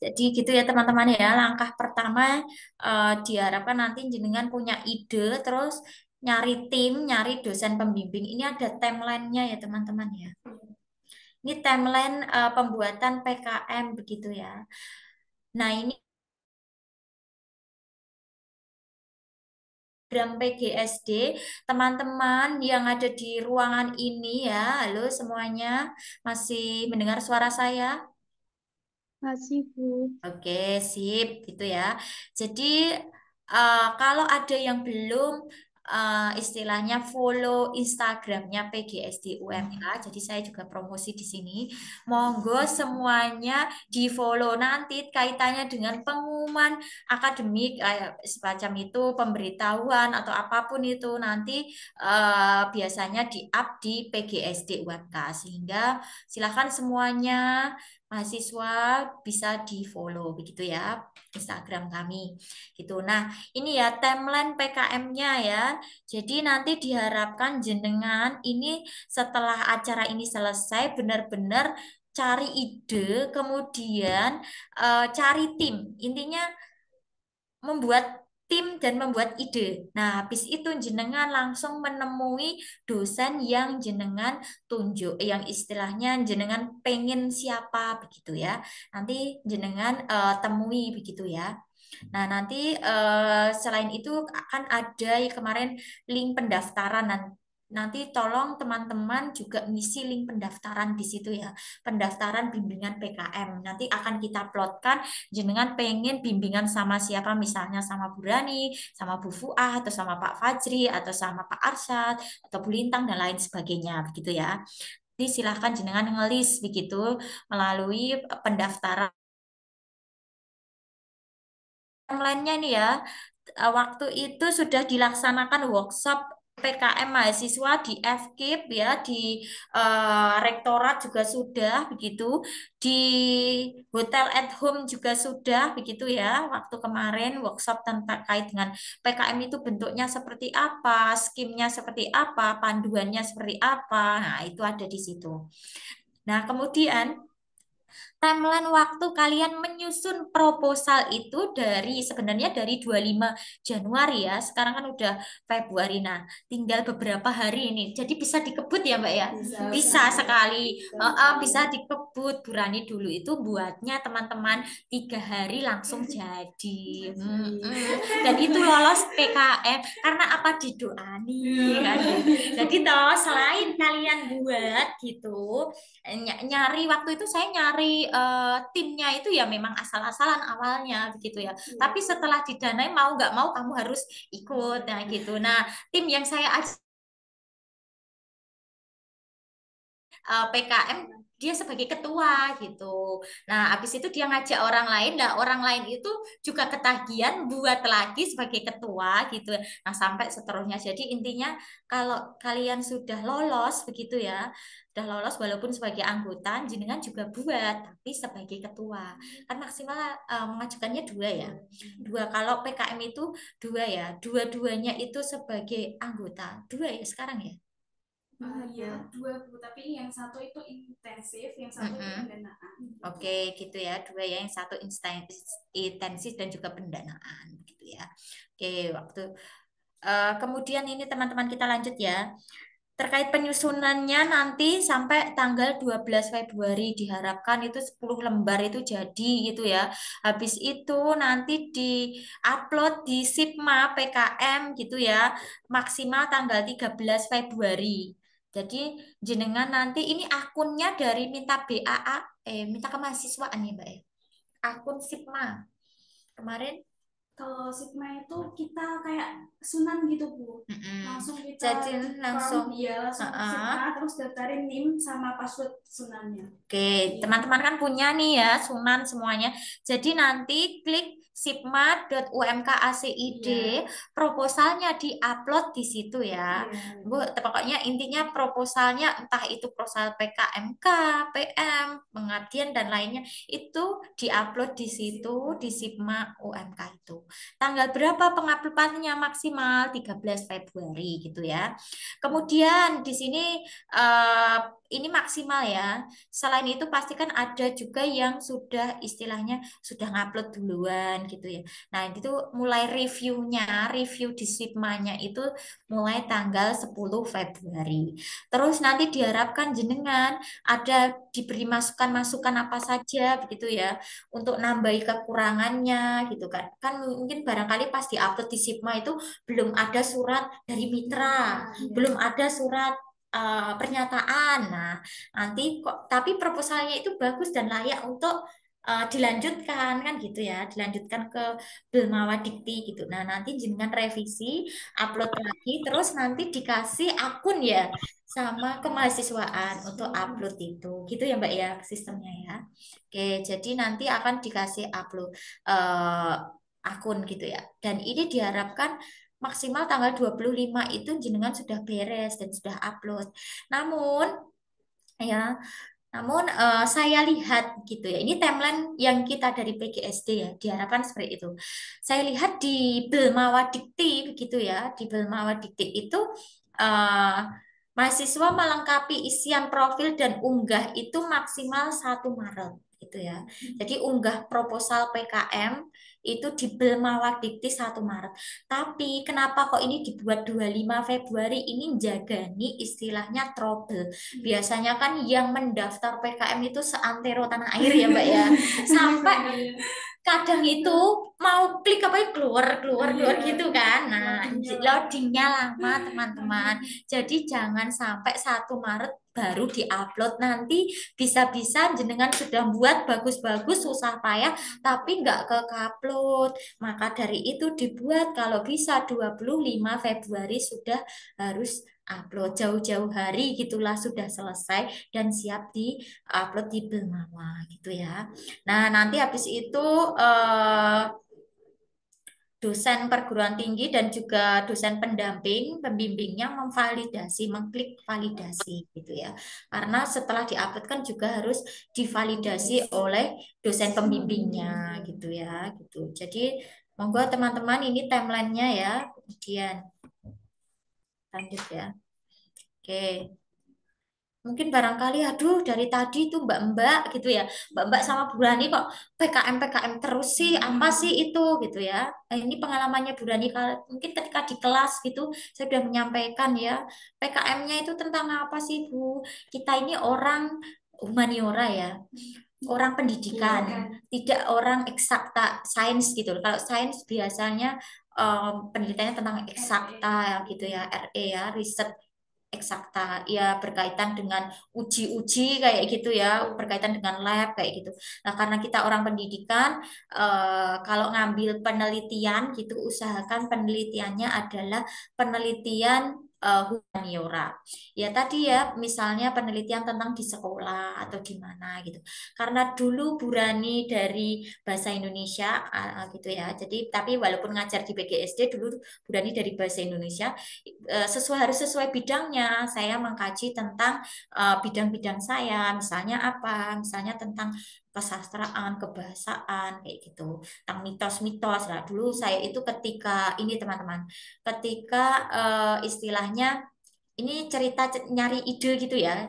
Jadi gitu ya teman-teman ya. Langkah pertama diharapkan nanti jenengan punya ide, terus nyari tim, nyari dosen pembimbing. Ini ada timeline-nya ya teman-teman ya. Ini timeline pembuatan PKM begitu ya. Nah, ini program PGSD, teman-teman yang ada di ruangan ini ya. Halo semuanya, masih mendengar suara saya? Masih, Bu. Oke, sip, gitu ya. Jadi kalau ada yang belum istilahnya follow Instagramnya PGSD UMK, jadi saya juga promosi di sini. Monggo semuanya di follow, nanti kaitannya dengan pengumuman akademik semacam itu, pemberitahuan atau apapun itu nanti biasanya di-up di PGSD UMK, sehingga silakan semuanya mahasiswa bisa di-follow begitu ya Instagram kami gitu. Nah, ini ya timeline PKM-nya ya. Jadi nanti diharapkan jenengan ini setelah acara ini selesai benar-benar cari ide, kemudian cari tim. Intinya membuat tim dan membuat ide. Nah, habis itu jenengan langsung menemui dosen yang jenengan tunjuk, yang istilahnya jenengan pengen siapa begitu ya. Nanti jenengan temui begitu ya. Nah, nanti selain itu akan ada kemarin link pendaftaran. Nanti tolong teman-teman juga ngisi link pendaftaran di situ ya. Pendaftaran bimbingan PKM. Nanti akan kita plotkan jenengan pengen bimbingan sama siapa, misalnya sama Bu Rani, sama Bu Fuah, atau sama Pak Fajri, atau sama Pak Arsyad, atau Bu Lintang, dan lain sebagainya, begitu ya. Jadi silahkan jenengan ngelis begitu melalui pendaftaran. Lainnya nih ya, waktu itu sudah dilaksanakan workshop PKM mahasiswa di FKIP ya, di rektorat juga sudah begitu, di hotel at home juga sudah begitu ya. Waktu kemarin workshop tentang kait dengan PKM itu bentuknya seperti apa, skimnya seperti apa, panduannya seperti apa. Nah, itu ada di situ. Nah, kemudian timeline waktu kalian menyusun proposal itu sebenarnya dari 25 Januari ya. Sekarang kan udah Februari. Nah, tinggal beberapa hari ini. Jadi bisa dikebut ya, Mbak ya? Bisa sekali. Bisa dikebut. Bu Rani dulu itu buatnya teman-teman 3 hari langsung jadi. Dan itu lolos PKM karena apa, didoani kan. Jadi toh selain kalian buat gitu, nyari waktu itu saya nyari timnya itu ya memang asal-asalan awalnya begitu ya. Tapi setelah didanai mau nggak mau kamu harus ikut, nah gitu. Nah, tim yang saya PKM dia sebagai ketua gitu. Nah, habis itu dia ngajak orang lain, nah orang lain itu juga ketagihan buat lagi sebagai ketua gitu. Nah, sampai seterusnya. Jadi intinya kalau kalian sudah lolos begitu ya, sudah lolos walaupun sebagai anggota, jenengan juga buat tapi sebagai ketua. Kan maksimal mengajukannya 2 ya. 2 kalau PKM itu 2 ya. Dua-duanya itu sebagai anggota. 2 ya sekarang ya. Ya, 2 Bu, tapi yang satu itu intensif, yang satu itu pendanaan. Oke, gitu ya. 2 ya, yang satu intensif dan juga pendanaan gitu ya. Oke, kemudian ini teman-teman kita lanjut ya. Terkait penyusunannya nanti sampai tanggal 12 Februari diharapkan itu 10 lembar itu jadi gitu ya. Habis itu nanti di-upload di SIPMA PKM gitu ya. Maksimal tanggal 13 Februari. Jadi jenengan nanti ini akunnya dari minta BAA, minta kemahasiswaan ya Mbak ya. Akun SIPMA. Kemarin Kalau Sigma itu kita kayak sunan gitu Bu. Langsung kita jadi langsung langsung Sigma terus daftarin NIM sama password sunannya. Oke, teman-teman kan punya nih ya sunan semuanya. Jadi nanti klik sipma.umkacid, proposalnya diupload di situ ya. Bu, pokoknya intinya proposalnya entah itu proposal PKMK, PM, pengabdian dan lainnya itu diupload di situ di Sipma UMK itu. Tanggal berapa penguploadannya maksimal 13 Februari gitu ya. Kemudian di sini ini maksimal ya. Selain itu pastikan ada juga yang sudah istilahnya sudah ngupload duluan gitu ya. Nah, itu mulai review di Sipmanya itu mulai tanggal 10 Februari. Terus nanti diharapkan jenengan ada diberi masukan-masukan apa saja begitu ya untuk nambahi kekurangannya gitu kan. Kan mungkin barangkali pas di-upload di Sipma itu belum ada surat dari mitra, belum ada surat pernyataan. Nah, nanti kok tapi proposalnya itu bagus dan layak untuk dilanjutkan kan gitu ya, dilanjutkan ke Belmawa Dikti gitu. Nah, nanti jenengan revisi, upload lagi, terus nanti dikasih akun ya sama kemahasiswaan untuk upload itu. Gitu ya, Mbak ya, sistemnya ya. Oke, jadi nanti akan dikasih upload akun gitu ya. Dan ini diharapkan maksimal tanggal 25 itu jenengan sudah beres dan sudah upload. Namun ya, saya lihat gitu ya. Ini timeline yang kita dari PGSD ya, diharapkan seperti itu. Saya lihat di Belmawa Dikti begitu ya, di Belmawa Dikti itu eh, mahasiswa melengkapi isian profil dan unggah itu maksimal 1 Maret gitu ya. Jadi unggah proposal PKM itu di Belmawa Dikti 1 Maret. Tapi kenapa kok ini dibuat 25 Februari ini jagani istilahnya trouble. Biasanya kan yang mendaftar PKM itu seantero tanah air ya Mbak ya. Sampai kadang itu mau klik apa ya keluar gitu kan. Nah, loadingnya lama teman-teman. Jadi jangan sampai 1 Maret baru diupload, nanti bisa-bisa jenengan sudah buat bagus-bagus susah payah tapi nggak ke-upload. Maka dari itu dibuat kalau bisa 25 Februari sudah harus upload, jauh-jauh hari gitulah sudah selesai dan siap di upload di Belmawa gitu ya. Nah, nanti habis itu dosen perguruan tinggi dan juga dosen pendamping, pembimbingnya memvalidasi, mengklik validasi gitu ya. Karena setelah diupload kan juga harus divalidasi oleh dosen pembimbingnya gitu ya, gitu. Jadi monggo teman-teman ini timelinenya ya. Kemudian lanjut ya. Oke. Mungkin barangkali, aduh dari tadi itu mbak-mbak gitu ya, mbak-mbak sama Bu Rani kok PKM terus sih, apa sih itu gitu ya. Ini pengalamannya Bu Rani, mungkin ketika di kelas gitu, saya sudah menyampaikan ya, PKM-nya itu tentang apa sih Bu? Kita ini orang humaniora ya, orang pendidikan, tidak orang eksakta, sains gitu. Kalau sains biasanya penelitiannya tentang eksakta gitu ya, RE ya, riset eksakta, ya berkaitan dengan uji-uji kayak gitu ya, berkaitan dengan lab kayak gitu. Nah, karena kita orang pendidikan, kalau ngambil penelitian gitu, usahakan penelitiannya adalah penelitian humaniora. Ya tadi ya, misalnya penelitian tentang di sekolah atau di mana gitu. Karena dulu Bu Rani dari Bahasa Indonesia gitu ya. Jadi tapi walaupun ngajar di PGSD dulu Bu Rani dari Bahasa Indonesia, harus sesuai bidangnya. Saya mengkaji tentang bidang-bidang saya, misalnya apa? Misalnya tentang kesastraan, kebahasaan kayak gitu, tentang mitos-mitos lah. Dulu saya itu ketika ini teman-teman, ketika istilahnya ini cerita nyari ide gitu ya.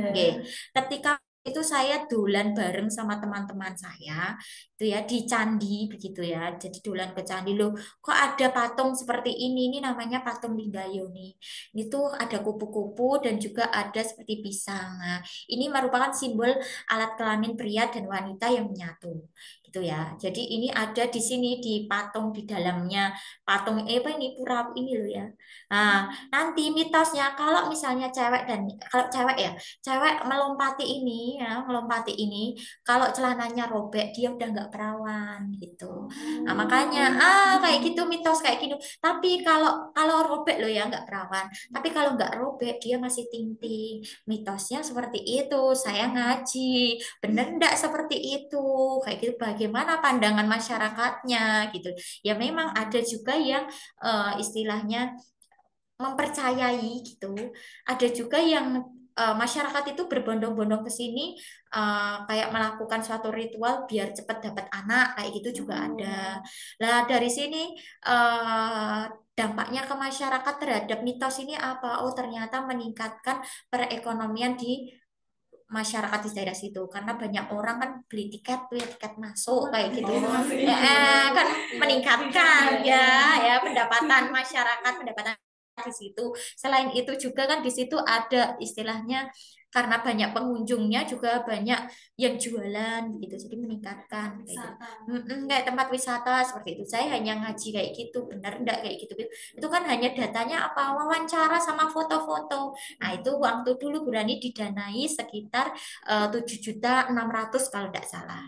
Oke. Ketika itu saya dolan bareng sama teman-teman saya itu ya di candi begitu ya. Jadi dolan ke candi loh. Kok ada patung seperti ini? Ini namanya patung Linggayo nih. Itu ada kupu-kupu dan juga ada seperti pisang. Nah, ini merupakan simbol alat kelamin pria dan wanita yang menyatu gitu ya. Jadi ini ada di sini di patung di dalamnya patung apa ini pura ini loh ya. Nah, nanti mitosnya kalau misalnya kalau cewek ya, cewek melompati ini ya, melompati ini, kalau celananya robek dia udah nggak perawan gitu. Nah, makanya kayak gitu mitos kayak gitu. Tapi kalau kalau robek loh ya nggak perawan. Tapi kalau nggak robek dia masih ting-ting. Mitosnya seperti itu. Saya ngaji, bener nggak seperti itu? Kayak gitu. Bagaimana pandangan masyarakatnya gitu? Ya memang ada juga yang istilahnya mempercayai gitu. Ada juga yang masyarakat itu berbondong-bondong ke sini kayak melakukan suatu ritual biar cepat dapat anak kayak gitu juga ada. Lah dari sini dampaknya ke masyarakat terhadap mitos ini apa? Oh ternyata meningkatkan perekonomian di masyarakat di daerah situ karena banyak orang kan beli tiket tuh ya tiket masuk kayak gitu kan meningkatkan ya pendapatan masyarakat pendapatan di situ. Selain itu juga kan di situ ada istilahnya karena banyak pengunjungnya juga banyak yang jualan gitu jadi meningkatkan kayak gitu. Kayak tempat wisata seperti itu. Saya hanya ngaji kayak gitu benar enggak kayak gitu itu kan hanya datanya apa wawancara sama foto-foto. Nah itu waktu dulu Burani didanai sekitar 7.600.000 kalau tidak salah.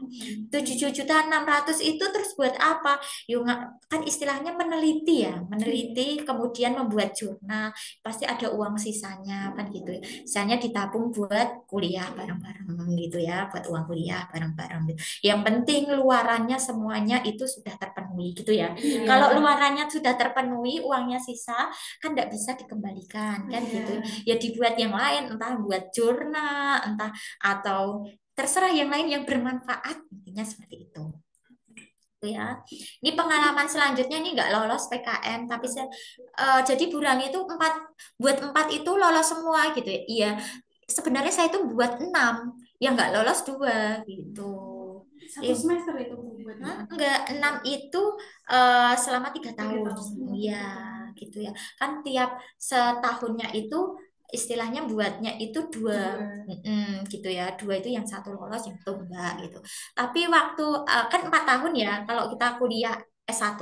7.600.000 itu terus buat apa? Yuk, kan istilahnya meneliti ya, meneliti kemudian membuat jurnal, pasti ada uang sisanya kan gitu. Sisanya ditabung buat kuliah bareng-bareng gitu ya, buat uang kuliah bareng-bareng. Yang penting luarannya semuanya itu sudah terpenuhi gitu ya. Kalau luarannya sudah terpenuhi, uangnya sisa kan tidak bisa dikembalikan kan gitu. Ya dibuat yang lain, entah buat jurnal, entah atau terserah yang lain yang bermanfaat, intinya seperti itu ya. Ini pengalaman selanjutnya ini nggak lolos PKM, tapi jadi Burani itu buat 4 itu lolos semua gitu ya. Iya, sebenarnya saya itu buat 6, yang nggak lolos 2 gitu. Satu semester itu buat enggak 6 itu selama 3 tahun. Iya, gitu ya. Kan tiap setahunnya itu istilahnya buatnya itu 2 gitu ya 2 itu yang 1 lolos yang itu enggak gitu tapi waktu kan 4 tahun ya kalau kita kuliah S1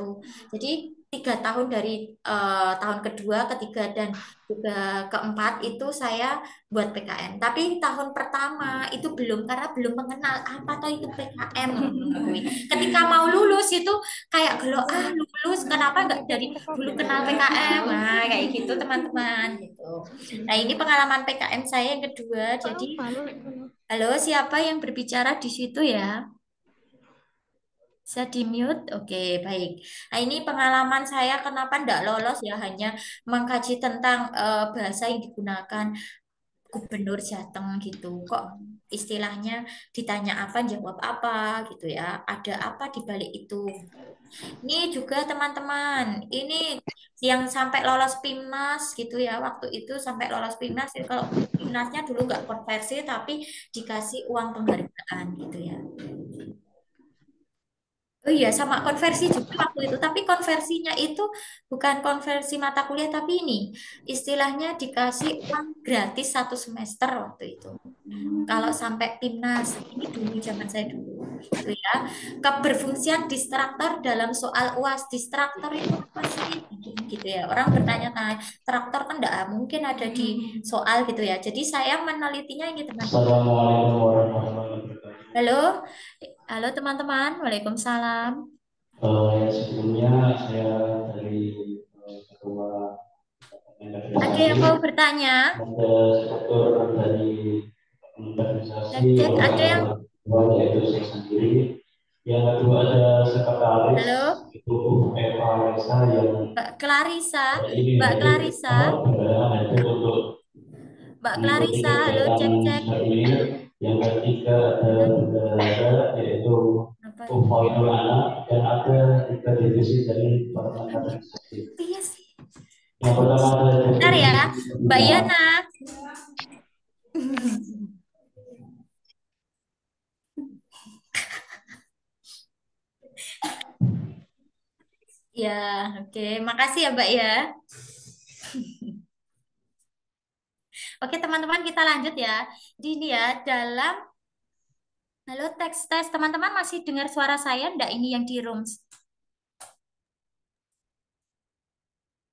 jadi 3 tahun dari tahun kedua ketiga dan juga keempat itu saya buat PKM tapi tahun pertama itu belum karena belum mengenal apa tuh itu PKM ketika mau lulus itu kayak gelo lulus kenapa nggak dari dulu kenal PKM kayak gitu teman-teman gitu. Nah ini pengalaman PKM saya yang kedua. Jadi halo siapa yang berbicara di situ ya? Bisa di mute? Oke, baik. Nah, ini pengalaman saya kenapa tidak lolos ya hanya mengkaji tentang bahasa yang digunakan Gubernur Jateng gitu. Kok istilahnya ditanya apa jawab apa gitu ya. Ada apa di balik itu? Ini juga teman-teman, ini yang sampai lolos PIMNAS gitu ya. Waktu itu sampai lolos PIMNAS, kalau PIMNASnya dulu nggak konversi tapi dikasih uang penghargaan gitu ya. Oh iya, sama konversi juga waktu itu. Tapi konversinya itu bukan konversi mata kuliah, tapi ini istilahnya dikasih uang gratis 1 semester waktu itu. Kalau sampai PIMNAS, ini dulu zaman saya dulu. Gitu ya. Keberfungsian distraktor dalam soal UAS. Distraktor itu apa sih? gitu ya. Orang bertanya-tanya, traktor kan tidak mungkin ada di soal gitu ya. Jadi saya menelitinya ini teman-teman. Assalamualaikum warahmatullahi wabarakatuh. Halo, halo teman-teman, Waalaikumsalam. Sebelumnya saya dari Ketua Ada yang mau bertanya? ada struktur dari organisasi Cek, ada yang yaitu saya sendiri. Yang kedua ada sekretaris halo, itu Eva Reza yang Mbak Clarissa, ini Mbak dari Clarissa, berada itu untuk Mbak mengikuti Clarissa, halo, kegiatan cek. ini. Yang ketiga ada bendahara yaitu Apa? Ufaidul Anak dan ada 3 divisi dari Departemen Administrasi. Iya sih. Yang pertama ada Bentar ya, Mbak Yana. Ya, oke. Makasih ya, Mbak ya. Oke, teman-teman kita lanjut ya. Ini ya, dalam halo teks tes, teman-teman masih dengar suara saya enggak ini yang di rooms?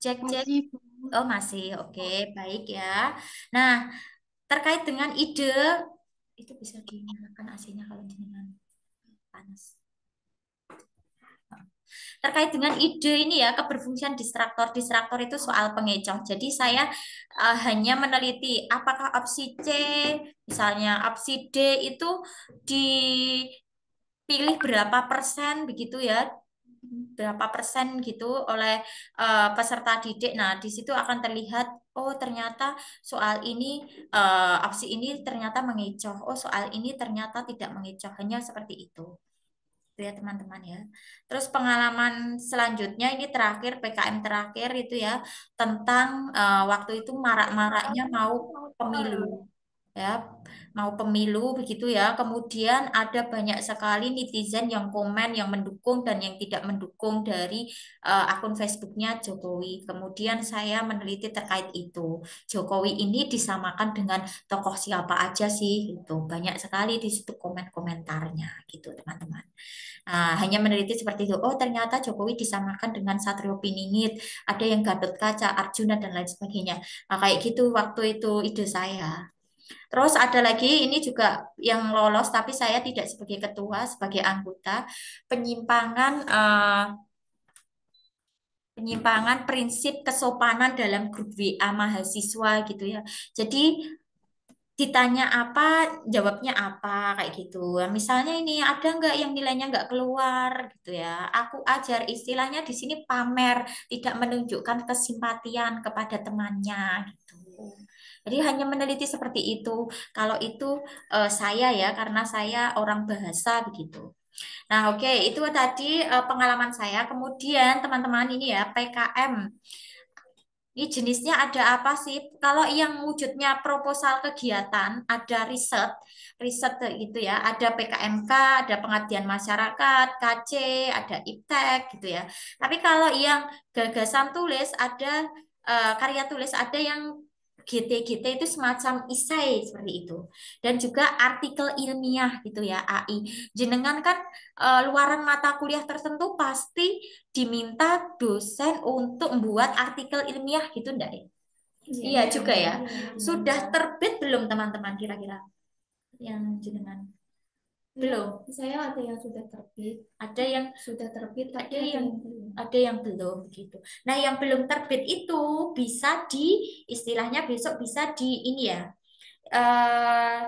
Cek, cek. Masih, Bu. Oh, masih. Oke, baik ya. Nah, terkait dengan ide, itu bisa dinyalakan AC-nya kalau dengan panas. Terkait dengan ide ini ya, keberfungsian distraktor. Distraktor itu soal pengecoh. Jadi saya hanya meneliti apakah opsi C, misalnya opsi D itu dipilih berapa persen begitu ya, berapa persen gitu oleh peserta didik. Nah, di situ akan terlihat, oh ternyata soal ini, opsi ini ternyata mengecoh. Oh soal ini ternyata tidak mengecoh. Hanya seperti itu. Itu ya teman-teman ya. Terus pengalaman selanjutnya ini terakhir PKM terakhir itu ya tentang waktu itu marak-maraknya mau pemilu ya, mau pemilu begitu ya. Kemudian ada banyak sekali netizen yang komen, yang mendukung dan yang tidak mendukung dari akun Facebooknya Jokowi. Kemudian saya meneliti terkait itu. Jokowi ini disamakan dengan tokoh siapa aja sih? Itu banyak sekali di situ komen-komentarnya gitu teman-teman. Nah, hanya meneliti seperti itu. Oh, ternyata Jokowi disamakan dengan Satrio Piningit, ada yang Gatot Kaca, Arjuna dan lain sebagainya. Nah, kayak gitu waktu itu ide saya. Terus ada lagi ini juga yang lolos tapi saya tidak sebagai ketua, sebagai anggota penyimpangan penyimpangan prinsip kesopanan dalam grup WA mahasiswa gitu ya. Jadi ditanya apa, jawabnya apa kayak gitu. Misalnya ini ada nggak yang nilainya nggak keluar gitu ya. Aku ajar istilahnya di sini pamer, tidak menunjukkan kesimpatian kepada temannya gitu. Jadi hanya meneliti seperti itu. Kalau itu saya ya, karena saya orang bahasa begitu. Nah, oke, itu tadi pengalaman saya. Kemudian teman-teman ini ya, PKM. Ini jenisnya ada apa sih? Kalau yang wujudnya proposal kegiatan, ada riset, riset gitu ya, ada PKMK, ada pengabdian masyarakat, KC, ada IPTEK gitu ya. Tapi kalau yang gagasan tulis, ada karya tulis, ada yang GT itu semacam isai seperti itu. Dan juga artikel ilmiah gitu ya, AI. Jenengan kan luaran mata kuliah tertentu pasti diminta dosen untuk membuat artikel ilmiah gitu enggak ya? Iya juga ya. Sudah terbit belum teman-teman kira-kira yang jenengan? Belum. Saya ada yang sudah terbit, Ada yang sudah terbit, tapi ada yang belum. ada yang belum gitu. Nah, yang belum terbit itu bisa di istilahnya besok bisa di ini ya. eh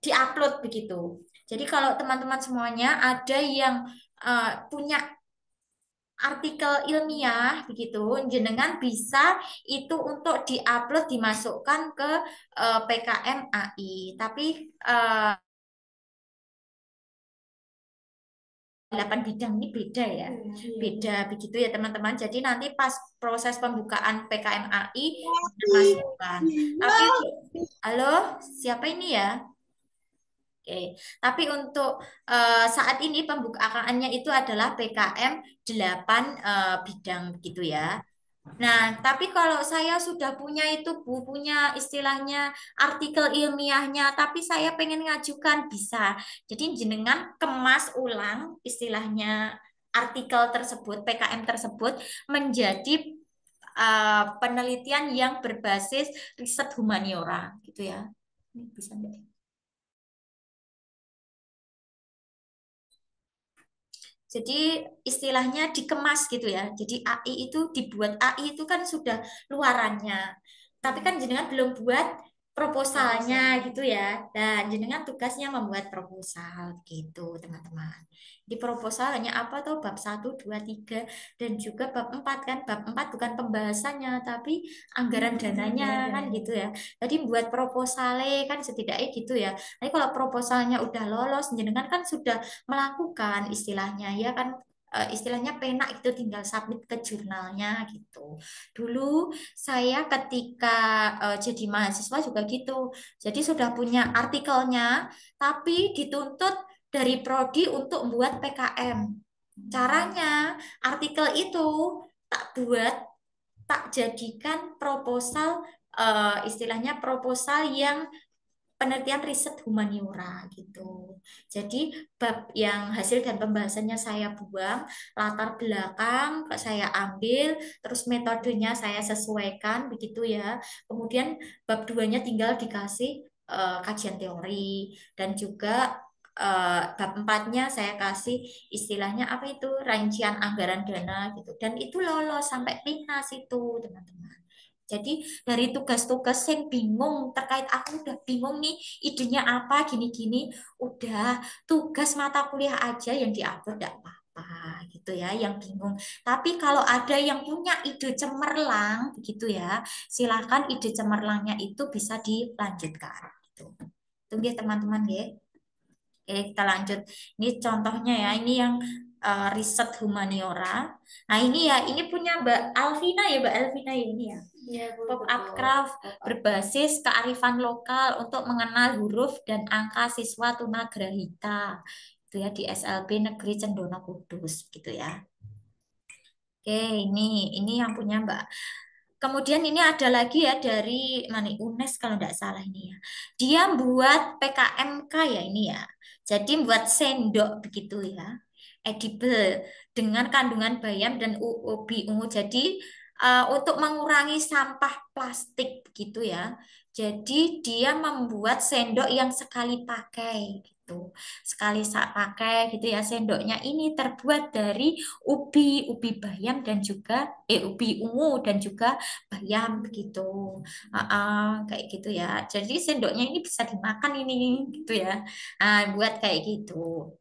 Diupload begitu. Jadi kalau teman-teman semuanya ada yang punya artikel ilmiah begitu, jenengan bisa itu untuk diupload dimasukkan ke PKM AI. Tapi 8 bidang ini beda ya. Beda begitu ya teman-teman. Jadi nanti pas proses pembukaan PKM AI masukkan. Tapi halo, siapa ini ya? Oke, tapi untuk saat ini pembukaannya itu adalah PKM 8 bidang begitu ya. Nah, tapi kalau saya sudah punya itu Bu, punya istilahnya artikel ilmiahnya, tapi saya pengen ngajukan bisa. Jadi jenengan kemas ulang istilahnya artikel tersebut, PKM tersebut menjadi penelitian yang berbasis riset humaniora gitu ya. Ini bisa enggak? Jadi istilahnya dikemas gitu ya. Jadi AI itu dibuat, AI itu kan sudah luarannya. Tapi kan jenengan belum buat proposalnya gitu ya. Dan jenengan tugasnya membuat proposal gitu, teman-teman. Di proposal hanya apa tuh bab 1, 2, 3 dan juga bab 4 kan. Bab 4 bukan pembahasannya tapi anggaran dananya kan gitu ya. Jadi buat proposalnya kan setidaknya gitu ya. Tapi kalau proposalnya udah lolos, jenengan kan sudah melakukan istilahnya ya kan, istilahnya pena itu tinggal submit ke jurnalnya gitu. Dulu saya ketika jadi mahasiswa juga gitu. Jadi sudah punya artikelnya tapi dituntut dari prodi untuk membuat PKM. Caranya artikel itu tak buat, tak jadikan proposal, istilahnya proposal yang penelitian riset humaniora gitu. Jadi bab yang hasil dan pembahasannya saya buang, latar belakang saya ambil, terus metodenya saya sesuaikan begitu ya. Kemudian bab 2-nya tinggal dikasih kajian teori dan juga bab 4-nya saya kasih istilahnya apa itu rincian anggaran dana gitu. Dan itu lolos sampai PINAS itu, teman-teman. Jadi dari tugas-tugas yang bingung terkait aku udah bingung nih idenya apa gini-gini, udah tugas mata kuliah aja yang diupload enggak apa-apa gitu ya yang bingung. Tapi kalau ada yang punya ide cemerlang begitu ya, silakan ide cemerlangnya itu bisa dilanjutkan gitu. Tunggu ya teman-teman ya. Oke, kita lanjut. Ini contohnya ya, ini yang riset humaniora. Nah ini ya, ini punya Mbak Alvina ya, Mbak Alvina ya, ini ya. Iya, Bu, Pop-up betul. craft berbasis kearifan lokal untuk mengenal huruf dan angka siswa tunagrahita. Itu ya di SLB Negeri Cendana Kudus gitu ya. Oke, ini yang punya Mbak. Kemudian ini ada lagi ya dari mana UNES kalau tidak salah ini ya. Dia buat PKMK ya ini ya. Jadi buat sendok begitu ya. Edible dengan kandungan bayam dan ubi ungu. Jadi untuk mengurangi sampah plastik begitu ya. Jadi dia membuat sendok yang sekali pakai gitu. Sekali pakai gitu ya. Sendoknya ini terbuat dari ubi bayam dan juga ubi ungu dan juga bayam begitu. Kayak gitu ya. Jadi sendoknya ini bisa dimakan ini gitu ya. Buat kayak gitu.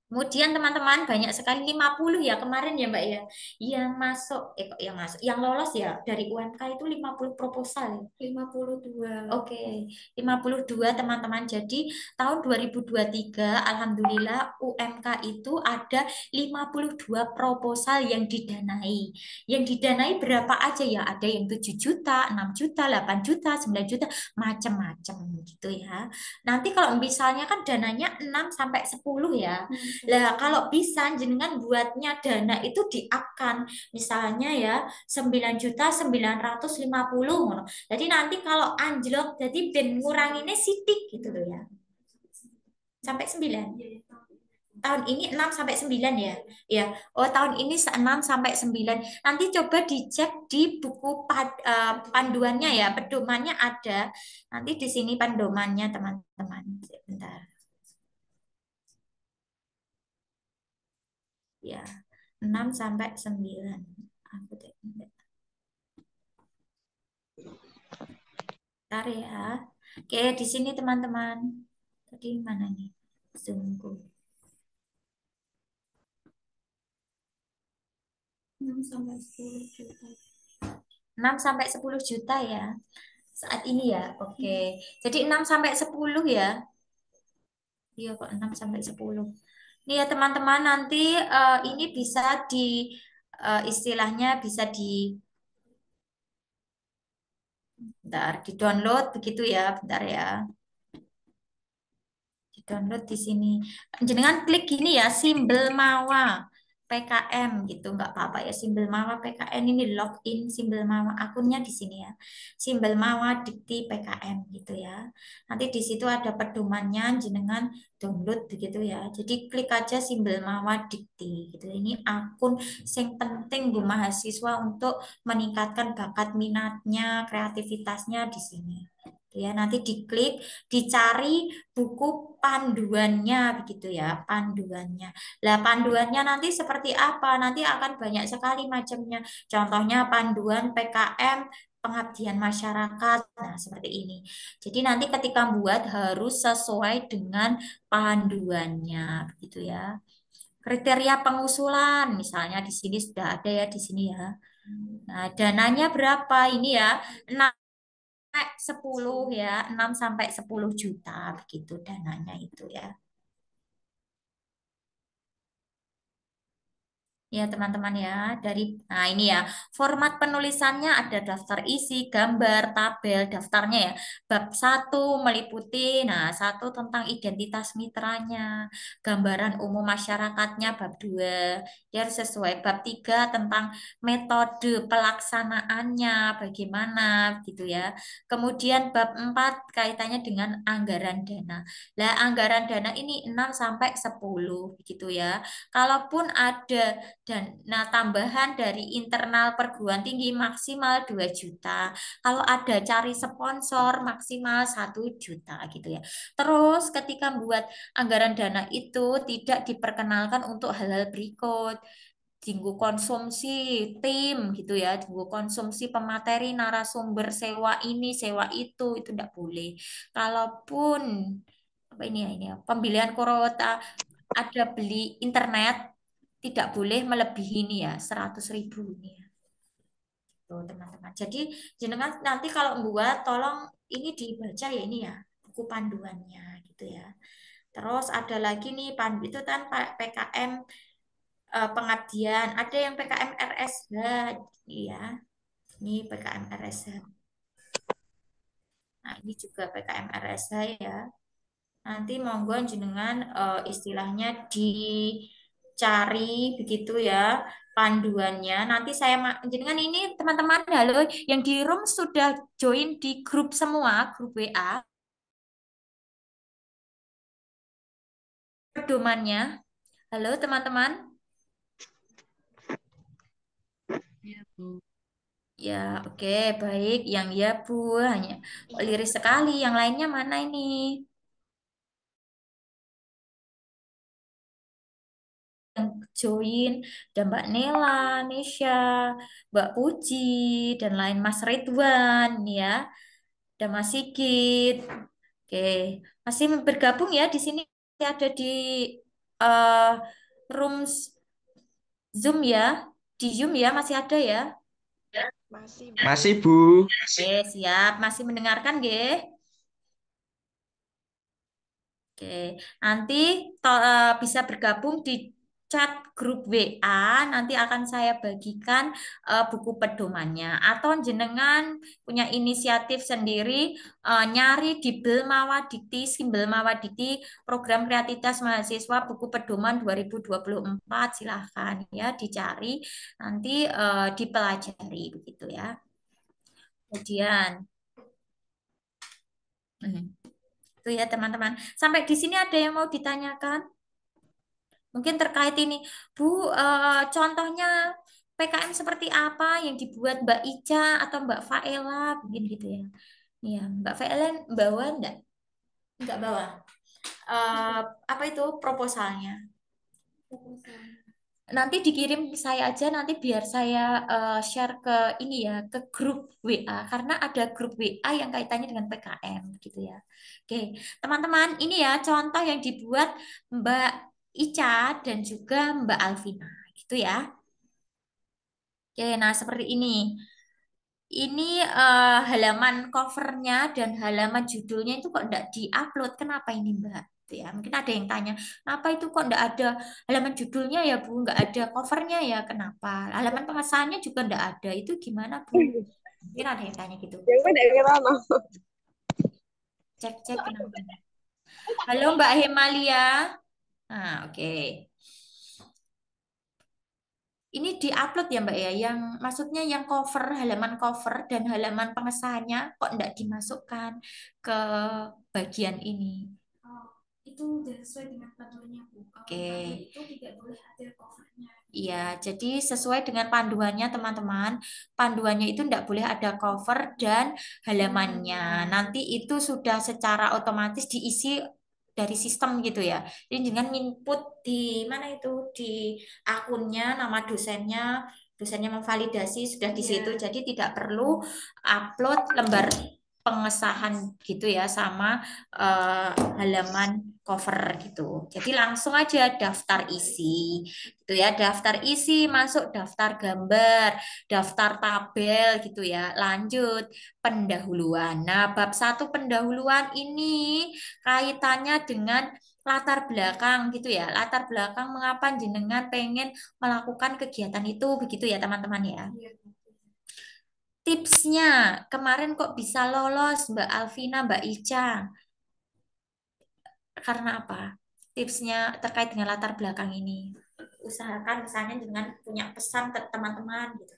Kemudian teman-teman banyak sekali 50 ya kemarin ya Mbak ya. Yang masuk, kok yang masuk, yang lolos ya dari UMK itu 50 proposal ya. 52. Oke, 52 teman-teman. Jadi tahun 2023 Alhamdulillah UMK itu ada 52 proposal yang didanai. Yang didanai berapa aja ya? Ada yang 7 juta, 6 juta, 8 juta, 9 juta, macam-macam gitu ya. Nanti kalau misalnya kan dananya 6 sampai 10 ya. Lah kalau bisa jenengan buatnya dana itu di-up-kan. Misalnya ya 9.950.000. Jadi nanti kalau anjlok jadi ben nguranginnya sidik gitu loh ya. Sampai 9. Tahun ini 6 sampai 9 ya. Ya. Oh, tahun ini 6 sampai 9. Nanti coba dicek di buku panduannya ya, pedomannya ada. Nanti di sini pedomannya teman-teman. Sebentar. Ya. 6 sampai 9. Aku bentar ya. Oke, di sini teman-teman. Tadi mana nih? Zoomku. 6 sampai 10 juta. 6 sampai 10 juta ya. Saat ini ya. Oke. Jadi 6 sampai 10 ya. Iya kok 6 sampai 10. Nih ya teman-teman nanti ini bisa di istilahnya bisa bentar, di-download begitu ya. Bentar ya. Di-download di sini. Jenengan klik gini ya, simbol mawa. PKM gitu, nggak apa-apa ya. Simbol Mawa PKN ini login simbol Mawa akunnya di sini ya. Simbol Mawa Dikti PKM gitu ya. Nanti di situ ada pedomannya, jenengan download begitu ya. Jadi klik aja simbol Mawa Dikti gitu. Ini akun yang penting Bu mahasiswa untuk meningkatkan bakat minatnya, kreativitasnya di sini. Ya, nanti diklik, dicari buku panduannya begitu ya, panduannya. Lah, panduannya nanti seperti apa? Nanti akan banyak sekali macamnya. Contohnya panduan PKM pengabdian masyarakat. Nah, seperti ini. Jadi nanti ketika buat harus sesuai dengan panduannya begitu ya. Kriteria pengusulan misalnya di sini sudah ada ya di sini ya. Nah, dananya berapa? Ini ya, 10 ya, 6 sampai 10 juta begitu dananya itu ya. Ya, teman-teman ya, nah ini ya, format penulisannya ada daftar isi, gambar, tabel, daftarnya ya. Bab 1 meliputi, nah, 1 tentang identitas mitranya, gambaran umum masyarakatnya, bab 2 ya harus sesuai. Bab 3 tentang metode pelaksanaannya, bagaimana gitu ya. Kemudian bab 4 kaitannya dengan anggaran dana. Lah, anggaran dana ini 6 sampai 10 gitu ya. Kalaupun ada dan nah tambahan dari internal perguruan tinggi maksimal 2 juta. Kalau ada cari sponsor maksimal 1 juta gitu ya. Terus ketika membuat anggaran dana itu tidak diperkenalkan untuk hal-hal berikut. Tinggu konsumsi tim gitu ya, tinggu konsumsi pemateri narasumber sewa ini, sewa itu tidak boleh. Kalaupun apa ini ya, pembelian kuota ada beli internet tidak boleh melebihi ini ya 100.000 ini ya. Tuh, teman-teman. Jadi jenengan nanti kalau buat tolong ini dibaca ya ini ya buku panduannya gitu ya. Terus ada lagi nih pandu itu kan PKM pengabdian, ada yang PKM RSH ya. Ini PKM RSH. Nah, ini juga PKM RSH ya. Nanti monggo jenengan istilahnya dicari begitu ya panduannya. Nanti saya jenengan ini teman-teman halo yang di room sudah join di grup semua, grup WA. Pedomannya. Halo teman-teman. Ya, Bu. Ya, oke, baik. Yang ya Bu, hanya liris sekali. Yang lainnya mana ini? Yang join dan Mbak Nela, Nesya, Mbak Puji, dan lain Mas Ridwan ya, dan Mas Sigit. Oke, masih bergabung ya di sini ada di eh, rooms Zoom ya, di Zoom ya masih ada ya. Masih, Bu. Oke, siap. Masih mendengarkan, G? Oke, nanti bisa bergabung di chat grup WA. Nanti akan saya bagikan buku pedomannya. Atau jenengan punya inisiatif sendiri nyari di Belmawadikti, Simbel Mawadikti, Program Kreativitas Mahasiswa Buku Pedoman 2024. Silahkan ya dicari, nanti dipelajari begitu ya. Kemudian, itu ya teman-teman. Sampai di sini ada yang mau ditanyakan? Mungkin terkait ini, Bu, contohnya PKM seperti apa yang dibuat Mbak Ica atau Mbak Faela, mungkin gitu ya. Iya, Mbak Faela bawa enggak? Enggak bawa. Apa itu proposalnya? Nanti dikirim ke saya aja, nanti biar saya share ke ini ya, ke grup WA, karena ada grup WA yang kaitannya dengan PKM gitu ya. Oke, teman-teman, ini ya contoh yang dibuat Mbak Ica dan juga Mbak Alvina gitu ya. Oke, nah seperti ini. Ini halaman covernya dan halaman judulnya itu kok enggak diupload. Kenapa ini, Mbak? Gitu ya. Mungkin ada yang tanya, kenapa itu kok enggak ada halaman judulnya ya, Bu? Enggak ada covernya ya, kenapa? Halaman pengesahannya juga enggak ada. Itu gimana, Bu? Mungkin ada yang tanya gitu. Cek-cek kenapa. Halo, Mbak Hemalia. Nah, oke. ini diupload ya Mbak ya, yang maksudnya yang halaman cover dan halaman pengesahannya kok enggak dimasukkan ke bagian ini. Oh, itu udah sesuai dengan panduannya, Bu. Kalau Oke. panduan itu tidak boleh ada covernya. Iya, jadi sesuai dengan panduannya teman-teman. Panduannya itu tidak boleh ada cover dan halamannya. Nanti itu sudah secara otomatis diisi dari sistem gitu ya. Jadi dengan input di mana itu di akunnya, nama dosennya memvalidasi sudah di situ. Jadi tidak perlu upload lembar pengesahan gitu ya sama halaman cover gitu. Jadi langsung aja daftar isi gitu ya, daftar isi masuk daftar gambar, daftar tabel gitu ya. Lanjut pendahuluan. Nah, bab 1 pendahuluan ini kaitannya dengan latar belakang gitu ya. Latar belakang mengapa jenengan pengen melakukan kegiatan itu begitu ya, teman-teman ya. Tipsnya, kemarin kok bisa lolos Mbak Alvina, Mbak Ica? Karena apa? Tipsnya terkait dengan latar belakang ini. Usahakan misalnya dengan punya pesan ke teman-teman gitu.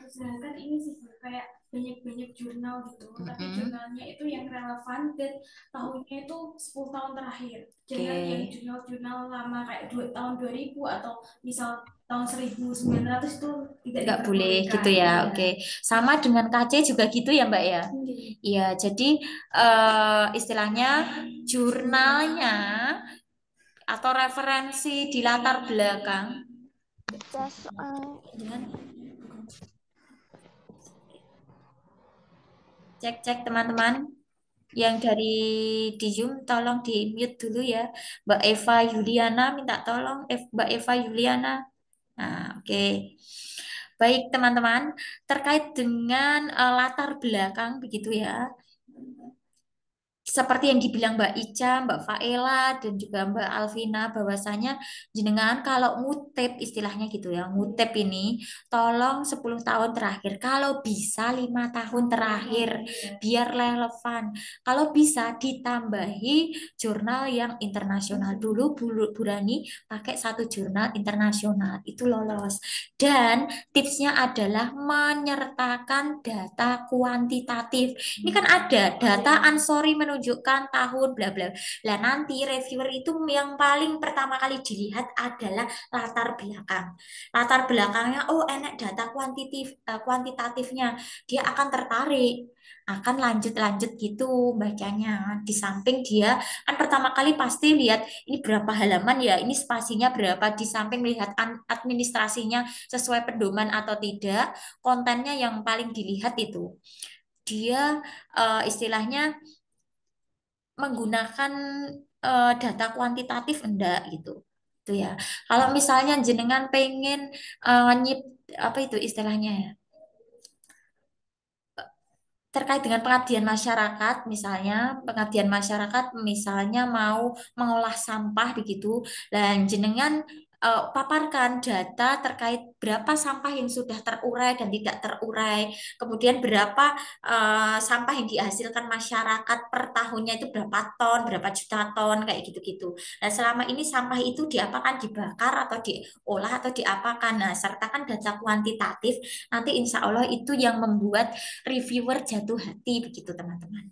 Usahakan ini sih Bu, kayak banyak-banyak jurnal gitu, tapi jurnalnya itu yang relevan dan tahunnya itu 10 tahun terakhir. Jangan yang jurnal-jurnal lama kayak tahun 2000 atau misal tahun 1900 itu tidak boleh gitu ya. Iya. Oke. Sama dengan KC juga gitu ya Mbak ya. Iya, jadi istilahnya jurnalnya atau referensi di latar belakang. Cek teman-teman. Yang dari di Zoom tolong di mute dulu ya. Mbak Eva Yuliana minta tolong Mbak Eva Yuliana. Nah, oke. Baik teman-teman, terkait dengan latar belakang begitu ya. Seperti yang dibilang Mbak Ica, Mbak Faela, dan juga Mbak Alvina, bahwasanya jenengan kalau ngutip istilahnya gitu ya, ngutip ini tolong 10 tahun terakhir, kalau bisa 5 tahun terakhir, biar relevan. Kalau bisa ditambahi jurnal yang internasional dulu, Burani pakai satu jurnal internasional, itu lolos. Dan tipsnya adalah menyertakan data kuantitatif. Ini kan ada data ansori menunjukkan tahun bla bla. Lah nanti reviewer itu yang paling pertama kali dilihat adalah latar belakang. Latar belakangnya oh enak data kuantitatifnya. Dia akan tertarik, akan lanjut-lanjut gitu bacanya. Di samping dia kan pertama kali pasti lihat ini berapa halaman ya, ini spasinya berapa, di samping melihat administrasinya sesuai pedoman atau tidak, kontennya yang paling dilihat itu. Dia istilahnya menggunakan data kuantitatif enggak gitu. Itu ya. Kalau misalnya jenengan pengen apa itu istilahnya ya? Terkait dengan pengabdian masyarakat, misalnya pengabdian masyarakat misalnya mau mengolah sampah begitu, dan jenengan paparkan data terkait berapa sampah yang sudah terurai dan tidak terurai, kemudian berapa sampah yang dihasilkan masyarakat per tahunnya itu berapa ton, berapa juta ton, kayak gitu-gitu. Nah, selama ini sampah itu diapakan, dibakar atau diolah atau diapakan. Nah, sertakan data kuantitatif, nanti insya Allah itu yang membuat reviewer jatuh hati begitu teman-teman.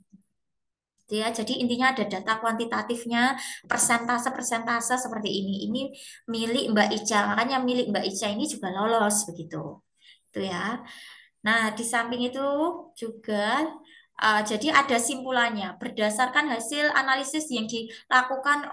Ya, jadi intinya ada data kuantitatifnya, persentase-persentase seperti ini. Ini milik Mbak Ica, makanya milik Mbak Ica ini juga lolos begitu. Itu ya. Nah, di samping itu juga jadi ada simpulannya berdasarkan hasil analisis yang dilakukan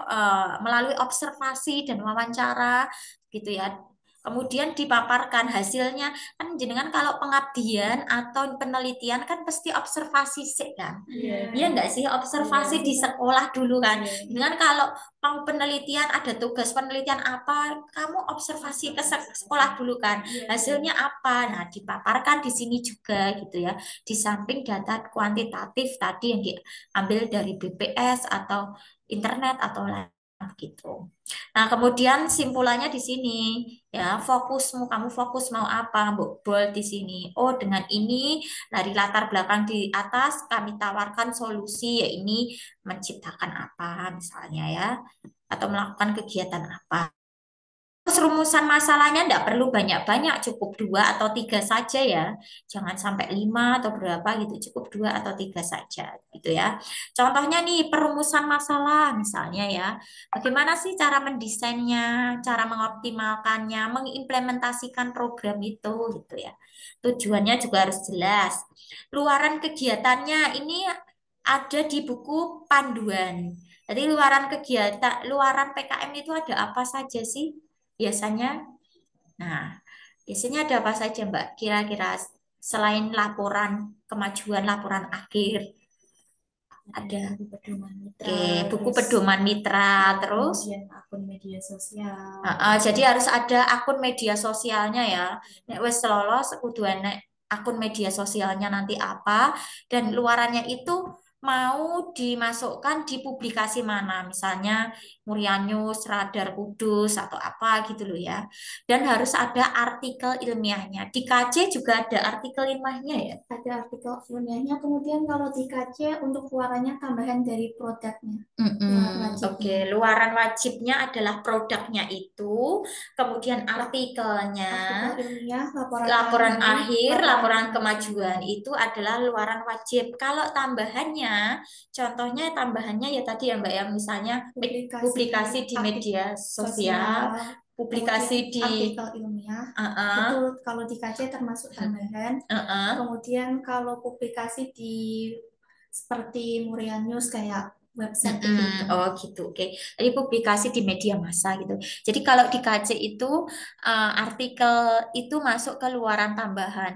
melalui observasi dan wawancara gitu ya. Kemudian dipaparkan hasilnya, kan jenengan kalau pengabdian atau penelitian kan pasti observasi sih kan. Iya enggak sih, observasi di sekolah dulu kan. Dengan kalau mau penelitian ada tugas penelitian apa, kamu observasi ke sekolah dulu kan. Hasilnya apa? Nah, dipaparkan di sini juga gitu ya. Di samping data kuantitatif tadi yang diambil dari BPS atau internet atau lain gitu. Nah, kemudian simpulannya di sini ya, kamu fokus mau apa, bold di sini. Oh, dengan ini dari latar belakang di atas kami tawarkan solusi, ya ini menciptakan apa misalnya ya, atau melakukan kegiatan apa. Terus rumusan masalahnya nggak perlu banyak-banyak, cukup 2 atau 3 saja ya. Jangan sampai 5 atau berapa gitu, cukup 2 atau 3 saja gitu ya. Contohnya nih perumusan masalah misalnya ya. Bagaimana sih cara mendesainnya, cara mengoptimalkannya, mengimplementasikan program itu gitu ya. Tujuannya juga harus jelas. Luaran kegiatannya ini ada di buku panduan. Jadi luaran PKM itu ada apa saja sih biasanya? Nah, biasanya ada apa saja Mbak? Kira-kira selain laporan kemajuan, laporan akhir, ada buku pedoman mitra, buku terus pedoman mitra, terus kemudian akun media sosial. jadi harus ada akun media sosialnya ya. Nek wis lolos kudu enek akun media sosialnya nanti apa dan luarannya itu mau dimasukkan di publikasi mana, misalnya Muria News, Radar Kudus atau apa gitu loh ya. Dan harus ada artikel ilmiahnya. Di KC juga ada artikel ilmiahnya ya. Ada artikel ilmiahnya, kemudian kalau di KC untuk keluarannya tambahan dari produknya. Luaran Oke, wajibnya. luaran wajibnya adalah produknya itu, kemudian artikelnya, Artikel ilmiah, laporan akhir, laporan kemajuan. kemajuan itu adalah luaran wajib. Kalau tambahannya, contohnya tambahannya ya tadi ya Mbak ya, misalnya publikasi di media sosial, publikasi kemudian di artikel ilmiah, itu kalau di KC termasuk tambahan. Kemudian kalau publikasi di seperti Muria News kayak website gitu. Oh gitu, oke. Jadi publikasi di media massa gitu. Jadi kalau di KC itu artikel itu masuk ke luaran tambahan.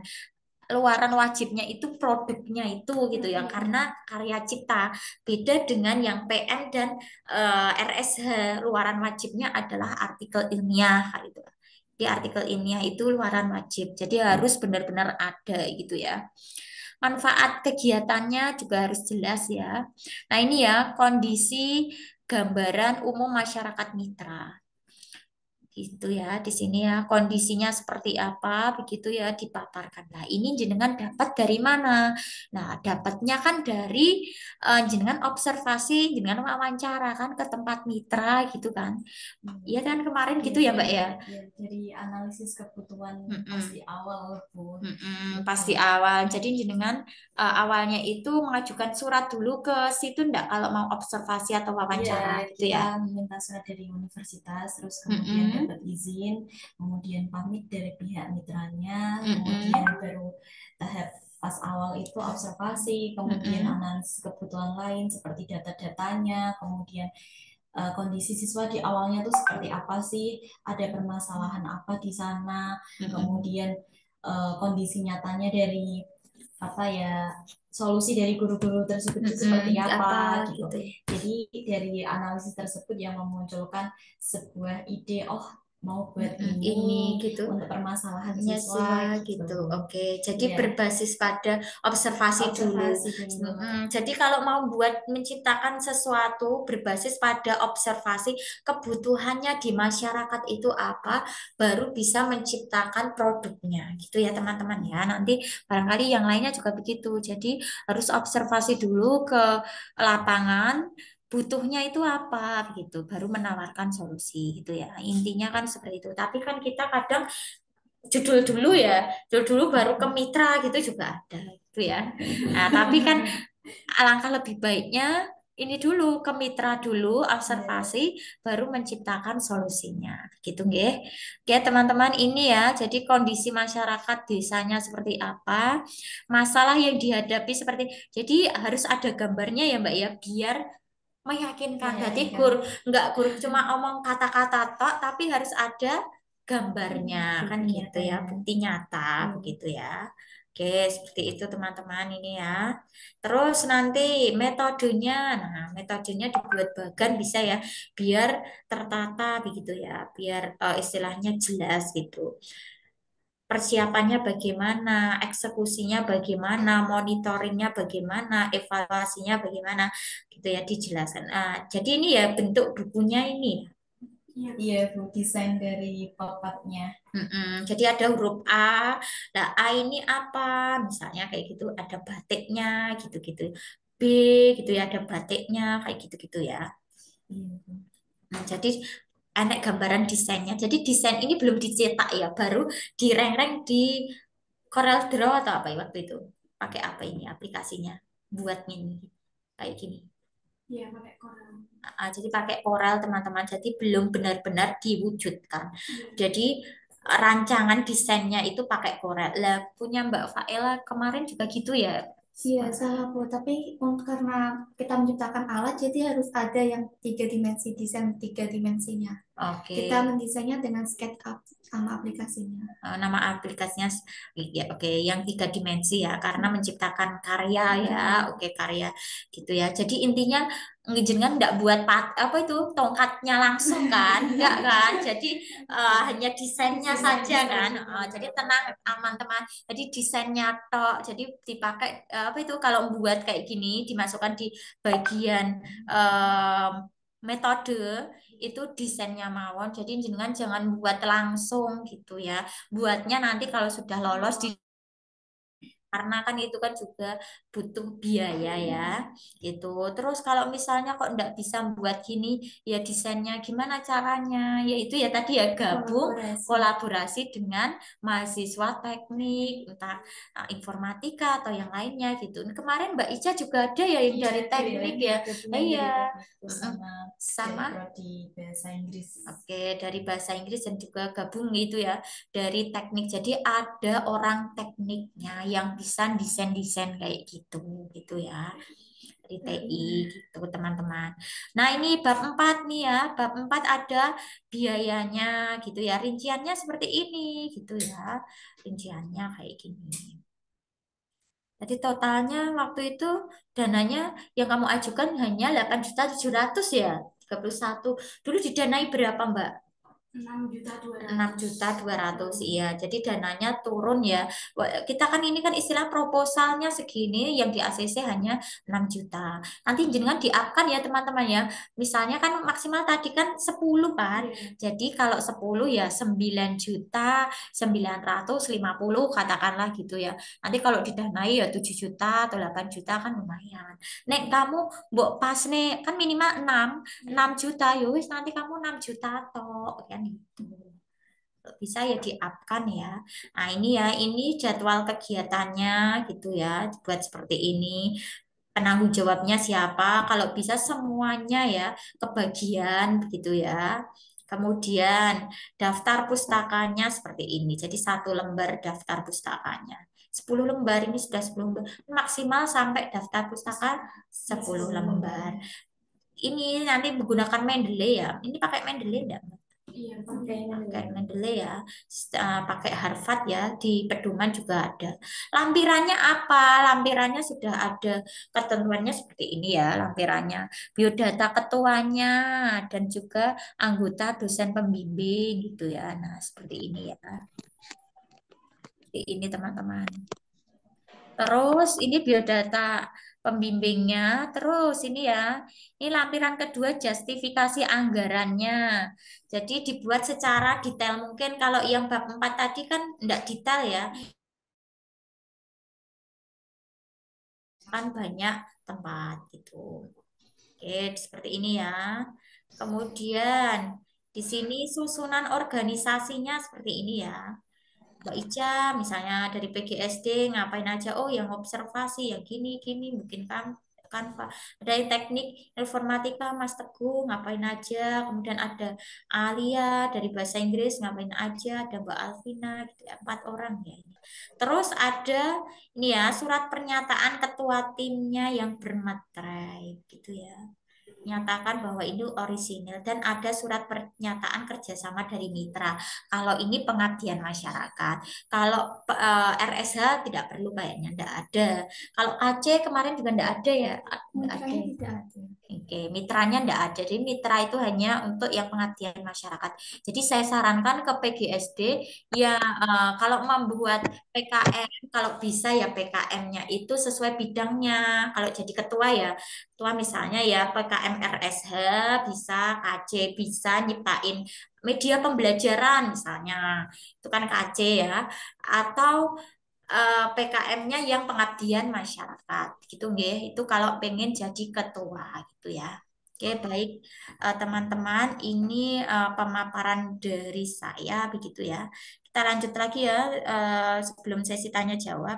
Luaran wajibnya itu produknya itu gitu ya, karena karya cipta. Beda dengan yang PM dan RSH, luaran wajibnya adalah artikel ilmiah gitu. Di artikel ilmiah itu luaran wajib. Jadi harus benar-benar ada gitu ya. Manfaat kegiatannya juga harus jelas ya. Nah, ini ya kondisi gambaran umum masyarakat mitra. Gitu ya, di sini ya kondisinya seperti apa begitu ya dipaparkan. Nah, ini jenengan dapat dari mana? Nah, dapatnya kan dari jenengan observasi, jenengan wawancara kan ke tempat mitra gitu kan. Iya kan kemarin gitu ya, Mbak ya? Dari analisis kebutuhan pasti awal, Bu. Pasti awal. Jadi jenengan awalnya itu mengajukan surat dulu ke situ ndak kalau mau observasi atau wawancara gitu ya? Kita minta surat dari universitas, terus kemudian dapat izin, kemudian pamit dari pihak mitranya, kemudian baru tahap pas awal itu observasi, kemudian analisis kebutuhan lain seperti data-datanya, kemudian kondisi siswa di awalnya tuh seperti apa sih, ada permasalahan apa di sana, kemudian kondisi nyatanya dari apa ya, solusi dari guru-guru tersebut itu seperti apa gitu. Jadi dari analisis tersebut yang memunculkan sebuah ide, oh mau buat ini gitu untuk permasalahan siswa gitu. Oke, jadi berbasis pada observasi dulu. Jadi kalau mau buat menciptakan sesuatu berbasis pada observasi kebutuhannya di masyarakat itu apa, baru bisa menciptakan produknya gitu ya teman-teman ya. Nanti barangkali yang lainnya juga begitu. Jadi harus observasi dulu ke lapangan, butuhnya itu apa gitu, baru menawarkan solusi gitu ya. Intinya kan seperti itu. Tapi kan kita kadang judul dulu baru ke mitra gitu juga ada gitu ya. Nah, tapi kan alangkah lebih baiknya ini dulu ke mitra dulu, observasi, baru menciptakan solusinya gitu nggih. Oke, teman-teman, ini ya. Jadi kondisi masyarakat desanya seperti apa, masalah yang dihadapi seperti. Jadi harus ada gambarnya ya, Mbak ya, biar meyakinkan. Berarti nggak guru cuma omong kata-kata tok, tapi harus ada gambarnya kan gitu ya, bukti nyata begitu ya. Oke, seperti itu teman-teman ini ya. Terus nanti metodenya, nah metodenya dibuat bagan bisa ya, biar tertata begitu ya, biar istilahnya jelas gitu. Persiapannya bagaimana, eksekusinya bagaimana, monitoringnya bagaimana, evaluasinya bagaimana, gitu ya dijelaskan. Jadi ini ya bentuk bukunya ini. Iya, Bu, desain dari paparnya. Jadi ada huruf A, nah A ini apa, misalnya kayak gitu, ada batiknya, gitu-gitu. B, gitu ya, ada batiknya, kayak gitu-gitu ya. Jadi enek gambaran desainnya. Jadi desain ini belum dicetak ya, baru direng-reng di Corel Draw atau apa ya waktu itu. Pakai apa ini aplikasinya buat ini kayak gini. Iya, pakai Corel. Jadi pakai Corel teman-teman. Jadi belum benar-benar diwujudkan. Jadi rancangan desainnya itu pakai Corel. Lah punya Mbak Faela kemarin juga gitu ya. Iya, sama Bu. Tapi karena kita menciptakan alat, jadi harus ada yang 3 dimensi, desain 3 dimensinya. Oke. Kita mendesainnya dengan SketchUp sama aplikasinya. Nama aplikasinya ya oke yang 3 dimensi ya karena menciptakan karya ya oke karya gitu ya jadi intinya ngejenengan nggak buat apa itu tongkatnya langsung kan enggak kan jadi hanya desainnya saja kan jadi tenang aman teman jadi desainnya tok jadi dipakai apa itu kalau buat kayak gini dimasukkan di bagian metode itu desainnya mawon jadi jenengan jangan buat langsung gitu ya buatnya nanti kalau sudah lolos di karena kan itu kan juga butuh biaya ya gitu terus kalau misalnya kok nggak bisa buat gini ya desainnya gimana caranya ya itu ya tadi ya gabung kolaborasi dengan mahasiswa teknik entah informatika atau yang lainnya gitu nah, kemarin Mbak Ica juga ada ya yang dari teknik ya iya sama di bahasa Inggris oke dari bahasa Inggris dan juga gabung gitu ya dari teknik jadi ada orang tekniknya yang bisa desain-desain kayak gitu ya dari TI gitu teman-teman. Nah ini bab 4 nih ya bab 4 ada biayanya gitu ya rinciannya seperti ini gitu ya rinciannya kayak gini. Jadi totalnya waktu itu dananya yang kamu ajukan hanya 8.700.000 ya 31 dulu didanai berapa Mbak? 6.200.000 iya jadi dananya turun ya kita kan ini kan istilah proposalnya segini yang di ACC hanya 6 juta nanti jenengan di-up-kan ya teman-teman ya misalnya kan maksimal tadi kan 10 kan jadi kalau 10 ya 9.950.000 katakanlah gitu ya nanti kalau didanai ya 7 juta atau 8 juta kan lumayan nek kamu mbok pas nih kan minimal 6 juta yowis nanti kamu 6 juta toh kan itu bisa ya di-up-kan ya. Nah, ini ya, ini jadwal kegiatannya gitu ya, buat seperti ini. Penanggung jawabnya siapa? Kalau bisa semuanya ya, kebagian begitu ya. Kemudian daftar pustakanya seperti ini. Jadi 1 lembar daftar pustakanya. 10 lembar ini sudah 10 lembar. Maksimal sampai daftar pustaka 10 lembar. Ini nanti menggunakan Mendeley ya. Ini pakai Mendeley enggak? Iya, pakai Mendeley ya, pakai Harvard ya, di pedoman juga ada. Lampirannya apa? Lampirannya sudah ada ketentuannya seperti ini ya, lampirannya. Biodata ketuanya dan juga anggota dosen pembimbing gitu ya. Nah, seperti ini ya. Seperti ini teman-teman. Terus ini biodata pembimbingnya. Terus ini ya, ini lampiran kedua justifikasi anggarannya. Jadi dibuat secara detail. Mungkin kalau yang bab 4 tadi kan enggak detail ya. Kan banyak tempat gitu. Oke, seperti ini ya. Kemudian di sini susunan organisasinya seperti ini ya. Mbak Ica misalnya dari PGSD ngapain aja oh yang observasi yang gini mungkin kan Pak dari teknik informatika Mas Teguh ngapain aja kemudian ada Alia dari bahasa Inggris ngapain aja ada Mbak Alvina gitu ya, 4 orang ya ini terus ada ini ya surat pernyataan ketua timnya yang bermaterai gitu ya nyatakan bahwa ini orisinil dan ada surat pernyataan kerjasama dari mitra. Kalau ini pengabdian masyarakat, kalau RSH tidak perlu kayaknya, tidak ada. Kalau KC kemarin juga tidak ada ya, tidak ada. Tidak ada. Oke, mitranya tidak ada. Jadi mitra itu hanya untuk yang pengabdian masyarakat. Jadi saya sarankan ke PGSD ya kalau membuat PKM, kalau bisa ya PKM-nya itu sesuai bidangnya. Kalau jadi ketua ya ketua misalnya ya PKM RSH bisa, KC bisa nyiptain media pembelajaran misalnya. Itu kan KC ya. Atau PKM-nya yang pengabdian masyarakat gitu nggih. Itu kalau pengen jadi ketua gitu ya. Oke, baik. Teman-teman, ini pemaparan dari saya begitu ya. Kita lanjut lagi ya sebelum sesi tanya jawab.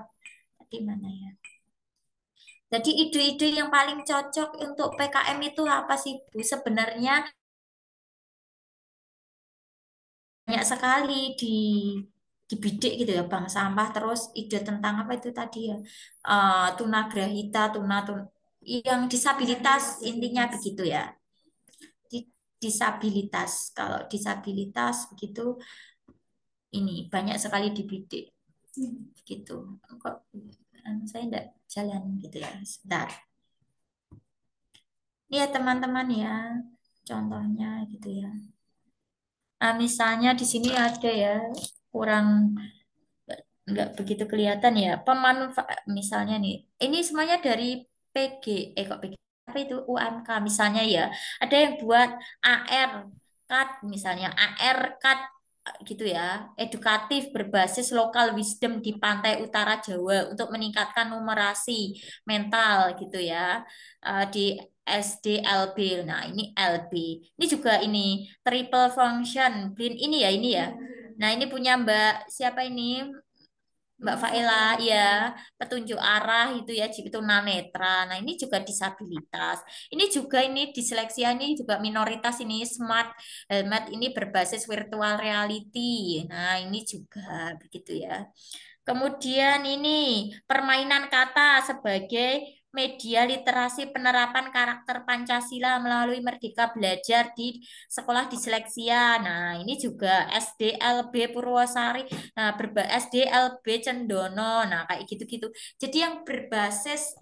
Tadi mana ya? Jadi ide-ide yang paling cocok untuk PKM itu apa sih, Bu? Sebenarnya banyak sekali dibidik gitu ya, Bang Sampah. Terus ide tentang apa itu tadi ya? Tunagrahita, yang disabilitas intinya begitu ya. Disabilitas. Kalau disabilitas begitu ini banyak sekali dibidik gitu. Kok saya enggak jalan gitu ya. Sebentar. Ini ya teman-teman ya. Contohnya gitu ya. Nah, misalnya di sini ada ya kurang nggak begitu kelihatan ya pemanfaat misalnya nih ini semuanya dari PG kok PG apa itu UMK misalnya ya ada yang buat AR card misalnya AR card gitu ya edukatif berbasis lokal wisdom di pantai utara Jawa untuk meningkatkan numerasi mental gitu ya di SDLB. Nah, ini LB. Ini juga ini triple function BRIN ini ya. Nah, ini punya Mbak siapa ini? Mbak Faela, ya, petunjuk arah itu ya, tunanetra. Nah, ini juga disabilitas. Ini juga ini disleksia ini juga minoritas ini smart helmet ini berbasis virtual reality. Nah, ini juga begitu ya. Kemudian ini permainan kata sebagai media literasi penerapan karakter Pancasila melalui Merdeka Belajar di sekolah disleksia. Nah, ini juga SDLB Purwosari, nah SDLB Cendono. Nah, kayak gitu-gitu. Jadi yang berbasis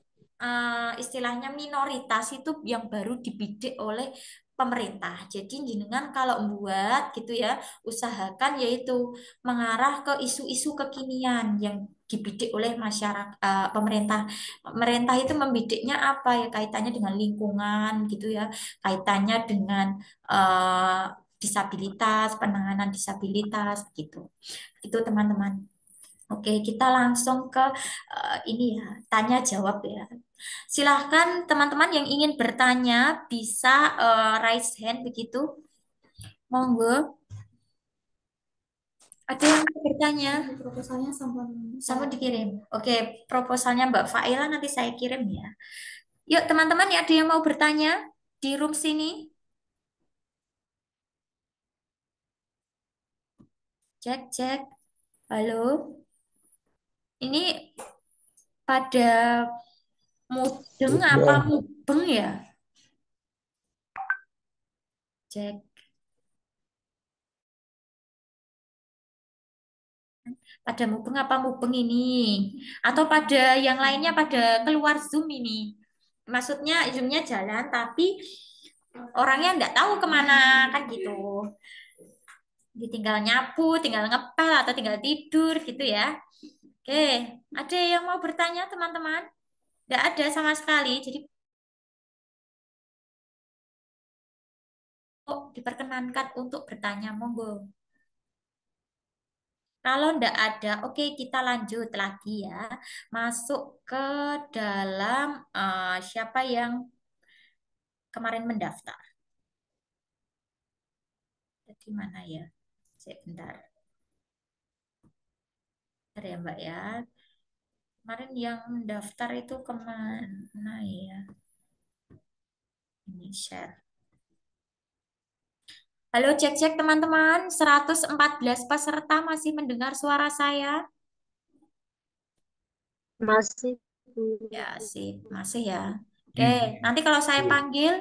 istilahnya minoritas itu yang baru dibidik oleh pemerintah. Jadi jenengan kalau buat gitu ya, usahakan yaitu mengarah ke isu-isu kekinian yang dibidik oleh masyarakat pemerintah. Pemerintah itu membidiknya apa ya kaitannya dengan lingkungan gitu ya, kaitannya dengan eh, disabilitas, penanganan disabilitas gitu. Itu teman-teman. Oke, kita langsung ke ini ya, tanya jawab ya. Silahkan teman-teman yang ingin bertanya bisa raise hand begitu. Monggo. Ada yang mau bertanya? Proposalnya Sama dikirim. Oke, proposalnya Mbak Faila nanti saya kirim ya. Yuk teman-teman, ya ada yang mau bertanya di room sini? Cek, cek. Halo. Ini pada mudeng apa mubeng ya? Cek. Pada mubeng apa mubeng ini? Atau pada yang lainnya pada keluar Zoom ini? Maksudnya Zoom-nya jalan tapi orangnya nggak tahu kemana kan gitu. Tinggal nyapu, tinggal ngepel atau tinggal tidur gitu ya. Oke, ada yang mau bertanya teman-teman? Nggak ada sama sekali. Jadi diperkenankan untuk bertanya, monggo. Kalau nggak ada, oke kita lanjut lagi ya. Masuk ke dalam siapa yang kemarin mendaftar. Jadi mana ya? Sebentar. Bentar ya Mbak ya. Kemarin yang mendaftar itu kemana ya? Ini share. Halo, cek-cek teman-teman. 114 peserta masih mendengar suara saya? Masih, Bu. Ya, sip. Masih ya. Oke, nanti kalau saya panggil,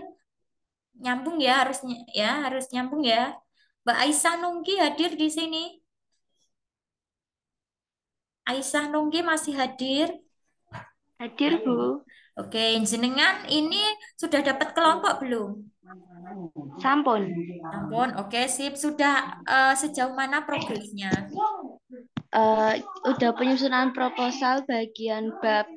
nyambung ya, harus nyambung ya. Mbak Aisyah Nunggi hadir di sini. Aisyah Nunggi masih hadir. Hadir, Bu. Oke, jenengan ini sudah dapat kelompok belum? Sampun. Ampun, oke, sip. Sudah sejauh mana progresnya? Udah penyusunan proposal bagian bab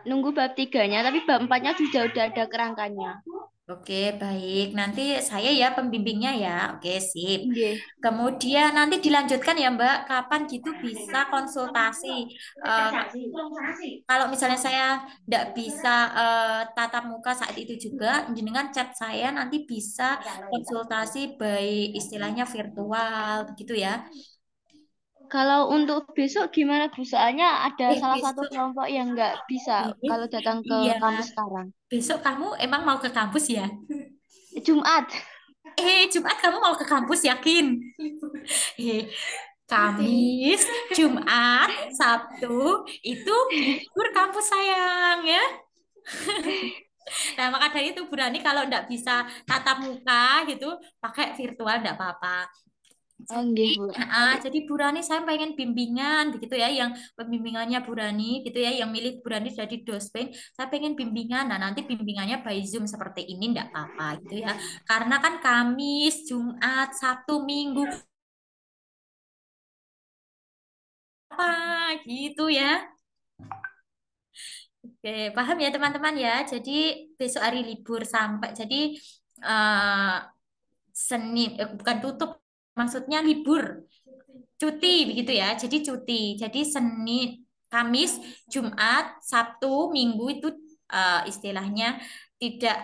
nunggu bab 3-nya, tapi bab 4-nya udah ada kerangkanya. Oke, baik. Nanti saya ya pembimbingnya ya. Oke, sip. Nggih. Kemudian nanti dilanjutkan ya, Mbak. Kapan gitu bisa konsultasi? Eh, kalau misalnya saya tidak bisa tatap muka saat itu juga, dengan chat saya nanti bisa konsultasi baik istilahnya virtual, begitu ya. Kalau untuk besok gimana Bu? Soalnya ada salah satu Besok, kelompok yang nggak bisa kalau datang ke iya. kampus sekarang. Besok kamu emang mau ke kampus ya? Jumat. Jumat kamu mau ke kampus yakin? Eh, Kamis, Jumat, Sabtu itu libur kampus sayang ya. Nah, maka dari itu Bu Rani kalau nggak bisa tatap muka gitu, pakai virtual nggak apa-apa. Oh, Jadi, nggih, Bu. jadi Bu Rani saya pengen bimbingan begitu ya, yang pembimbingannya Bu Rani gitu ya, yang milih Bu Rani jadi dosen, saya pengen bimbingan. Nah, nanti bimbingannya by Zoom seperti ini nggak apa-apa gitu ya. Karena kan Kamis, Jumat, Sabtu, Minggu apa gitu ya. Oke, paham ya teman-teman ya. Jadi besok hari libur sampai jadi eh, Senin bukan tutup, maksudnya libur, cuti begitu ya. Jadi cuti. Jadi Senin, Kamis, Jumat, Sabtu, Minggu itu istilahnya tidak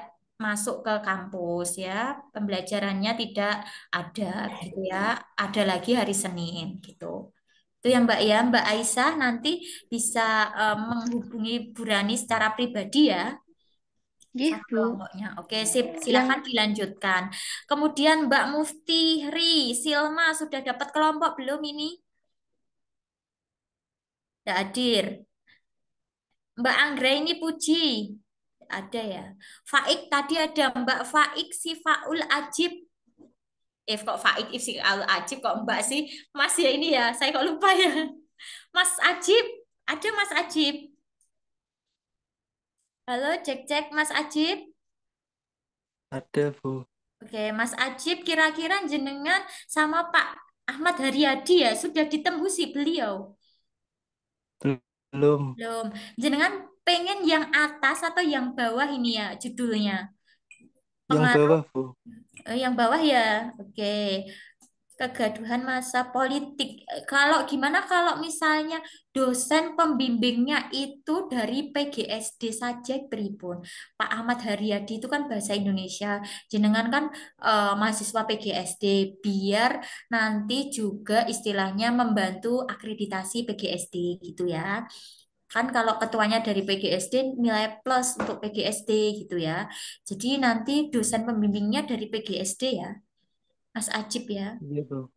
masuk ke kampus ya. Pembelajarannya tidak ada gitu ya. Ada lagi hari Senin gitu. Itu ya Mbak ya, Mbak Aisyah nanti bisa menghubungi Bu Rani secara pribadi ya, Nggih, sama Bu. kelompoknya. Oke, sip, Yang silakan dilanjutkan. Kemudian Mbak Muftihri, Silma sudah dapat kelompok belum ini? Tidak hadir. Mbak Anggra ini Puji, ada ya. Faik tadi ada Mbak Faik Sifaul Ajib. Kok Faik Sifaul Ajib kok Mbak sih? Mas ya ini ya, saya kok lupa ya. Mas Ajib, ada Mas Ajib. Halo, cek-cek Mas Ajib. Ada, Bu. Oke, Mas Ajib kira-kira jenengan sama Pak Ahmad Haryadi ya sudah ditembusi beliau. Belum. Belum. Jenengan pengen yang atas atau yang bawah ini ya judulnya? Yang Pengaruh bawah, Bu. yang bawah ya. Oke. Kegaduhan masa politik. Kalau gimana kalau misalnya dosen pembimbingnya itu dari PGSD saja pripun? Pak Ahmad Haryadi itu kan bahasa Indonesia. Jenengan kan mahasiswa PGSD biar nanti juga istilahnya membantu akreditasi PGSD gitu ya. Kan kalau ketuanya dari PGSD nilai plus untuk PGSD gitu ya. Jadi nanti dosen pembimbingnya dari PGSD ya. Mas Ajib ya. Iya, Bu.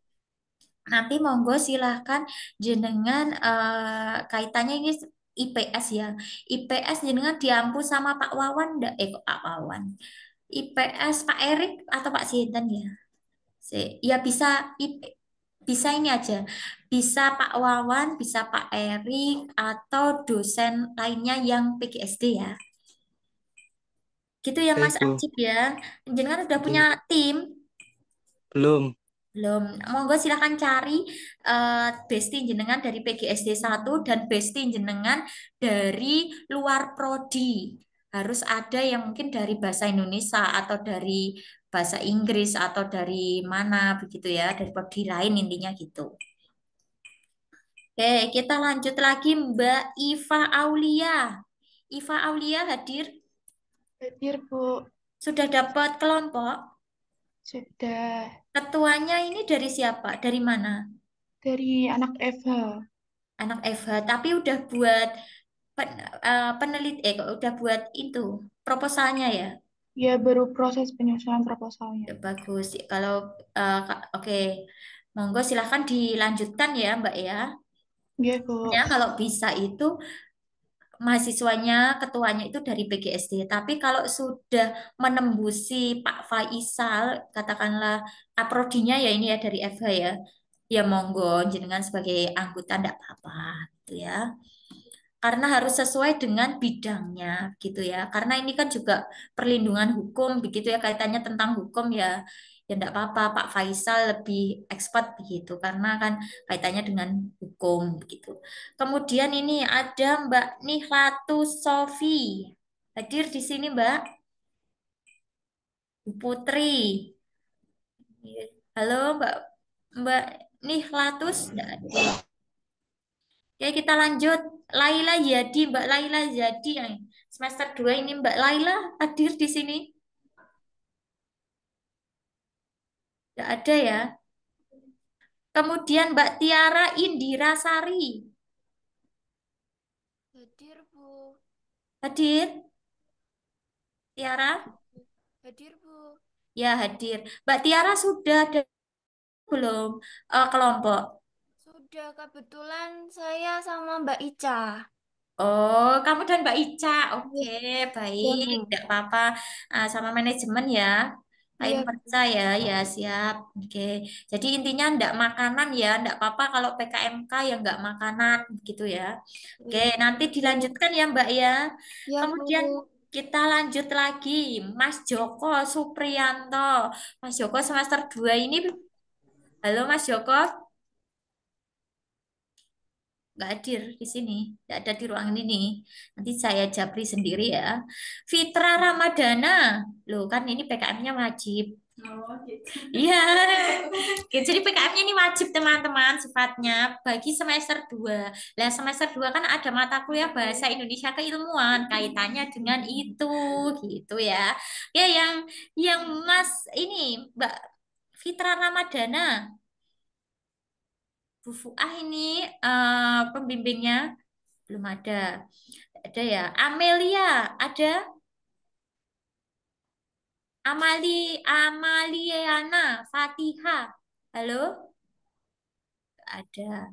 Nanti monggo silahkan jenengan kaitannya ini IPS ya. IPS jenengan diampu sama Pak Wawan ndak? Kok Pak Wawan. IPS Pak Erik atau Pak Sinten ya? Ya bisa bisa ini aja. Bisa Pak Wawan, bisa Pak Erik atau dosen lainnya yang PGSD ya. Gitu ya Mas Baik, Bu. Ajib ya. Jenengan udah punya Iya. tim. Belum. Belum, monggo silahkan cari bestie jenengan dari PGSD 1 dan bestie jenengan dari luar prodi. Harus ada yang mungkin dari bahasa Indonesia atau dari bahasa Inggris atau dari mana begitu ya, dari prodi lain intinya gitu. Oke, kita lanjut lagi Mbak Iva Aulia. Iva Aulia hadir, Hadir, Bu. sudah dapat kelompok. Sudah Ketuanya ini dari siapa? Dari mana? dari anak FH. Anak FH, tapi udah buat kok udah buat itu proposalnya ya. Ya, baru proses penyusunan proposalnya. Ya, bagus. Kalau oke, monggo silahkan dilanjutkan ya, Mbak ya. Ya, Bu. Ya, kalau bisa itu mahasiswanya, ketuanya itu dari PGSD. Tapi kalau sudah menembusi Pak Faisal, katakanlah aprodinya ya ini ya dari FH ya. Ya monggo jenengan sebagai anggota enggak apa-apa gitu ya. Karena harus sesuai dengan bidangnya gitu ya. Karena ini kan juga perlindungan hukum begitu ya, kaitannya tentang hukum ya. Ya enggak apa-apa, Pak Faisal lebih expert begitu karena kan kaitannya dengan hukum begitu. Kemudian ini ada Mbak Nihlatu Sofi. Hadir di sini, Mbak. Bu Putri. Halo Mbak, Mbak nih Latus nggak ada. Oke, kita lanjut. Laila Yadi, Mbak Laila Yadi. Semester 2 ini Mbak Laila hadir di sini. Nggak ada ya. Kemudian Mbak Tiara Indira Sari. Hadir, Bu. Hadir? Tiara? Hadir, Bu. Ya, hadir. Mbak Tiara sudah ada belum kelompok? Sudah kebetulan saya sama Mbak Ica. Oh, kamu dan Mbak Ica. Oke, Iya, baik. Bu. Tidak apa-apa. Sama manajemen ya. Lain Iya, Bu. percaya ya, siap. Oke. Jadi intinya enggak makanan ya, enggak apa-apa kalau PKMK ya enggak makanan gitu ya. Oke, Iya, nanti Bu. dilanjutkan ya Mbak ya. Iya, Bu. Kemudian kita lanjut lagi. Mas Joko Supriyanto. Mas Joko semester 2 ini. Halo Mas Joko. Nggak hadir di sini, nggak ada di ruangan ini. Nanti saya japri sendiri ya. Fitra Ramadana, loh kan ini PKM-nya wajib. Oh, gitu. Iya, oke, jadi PKM-nya ini wajib teman-teman sifatnya bagi semester 2. Lah semester 2 kan ada mata kuliah Bahasa Indonesia Keilmuan, kaitannya dengan itu gitu ya. Ya yang Mas ini Mbak Fitra Ramadana, Bu Fuah ini pembimbingnya belum ada. Ada ya. Amelia, ada? Amaliana, Fatiha. Halo? Ada.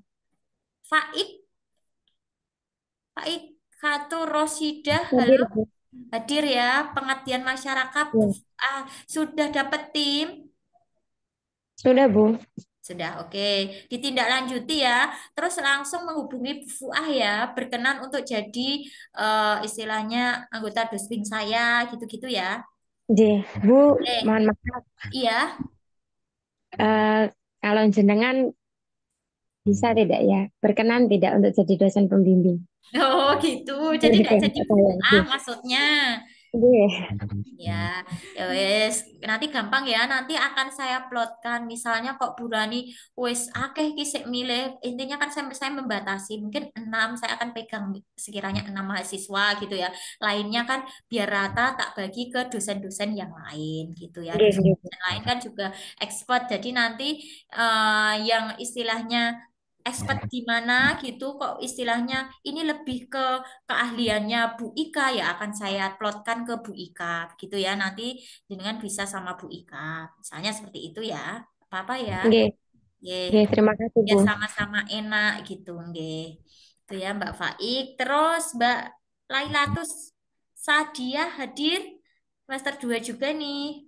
Faik, Faik Khatur Rosidah. Hadir, Halo? Bu. Hadir ya, pengabdian masyarakat. Ya, Sudah dapat tim? sudah, Bu. Sudah, oke. Ditindaklanjuti ya. Terus langsung menghubungi Bu Fuah ya, berkenan untuk jadi istilahnya anggota Dosping saya, gitu-gitu ya. Bu, Eh, mohon maaf. iya. Eh, kalau jenengan bisa tidak ya, berkenan tidak untuk jadi dosen pembimbing? Oh gitu, jadi nggak jadi Gitu, saya. buku maksudnya. Iya. Ya, ya wes. Nanti gampang ya. Nanti akan saya plotkan. Misalnya kok Burani wes akeh kisik milih. Intinya kan saya membatasi. Mungkin 6 saya akan pegang sekiranya 6 mahasiswa gitu ya. Lainnya kan biar rata tak bagi ke dosen-dosen yang lain gitu ya. Iya, iya, Bu. Dosen lain kan juga expert. Jadi nanti yang istilahnya expert di mana gitu kok istilahnya ini lebih ke keahliannya Bu Ika ya akan saya plotkan ke Bu Ika gitu ya nanti dengan bisa sama Bu Ika misalnya seperti itu ya apa-apa ya Iya, ye iya, terima kasih, ya Bu. sama-sama enak gitu nggih itu ya Mbak Faik terus Mbak Lailatus Sadia hadir semester 2 juga nih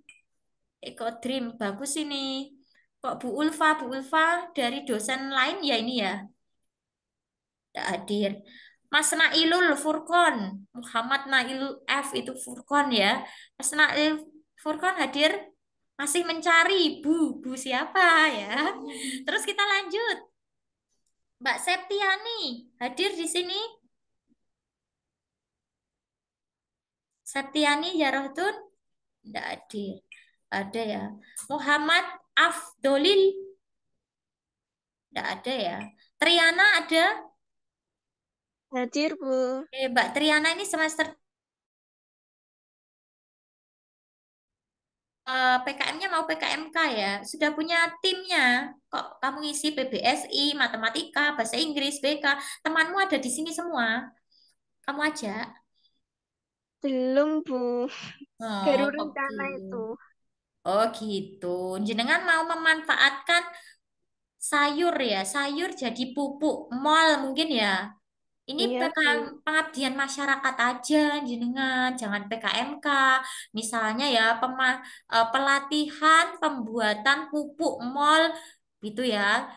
Eko Dream bagus ini kok Bu Ulfa dari dosen lain ya ini ya tidak hadir. Mas Nailul Furqon, Muhammad Nailul F itu Furqon ya. Mas Nailul Furqon hadir masih mencari bu siapa ya. Terus kita lanjut. Mbak Septiani hadir di sini. Septiani Yarohtun tidak hadir. Ada ya. Muhammad Afdolil tidak ada ya. Triana ada. Hadir, Bu. Mbak Triana ini semester PKM-nya mau PKMK ya, sudah punya timnya. Kok kamu ngisi PBSI, matematika, bahasa Inggris, BK, temanmu ada di sini semua. Kamu aja. Belum, Bu. Oh, Baru kok rencana belum. itu. Oh, gitu. Jenengan mau memanfaatkan sayur ya, sayur jadi pupuk mall mungkin ya. Ini Iya, PKM Bu. pengabdian masyarakat aja, jenengan, jangan PKMK. Misalnya ya, pelatihan pembuatan pupuk mall gitu ya.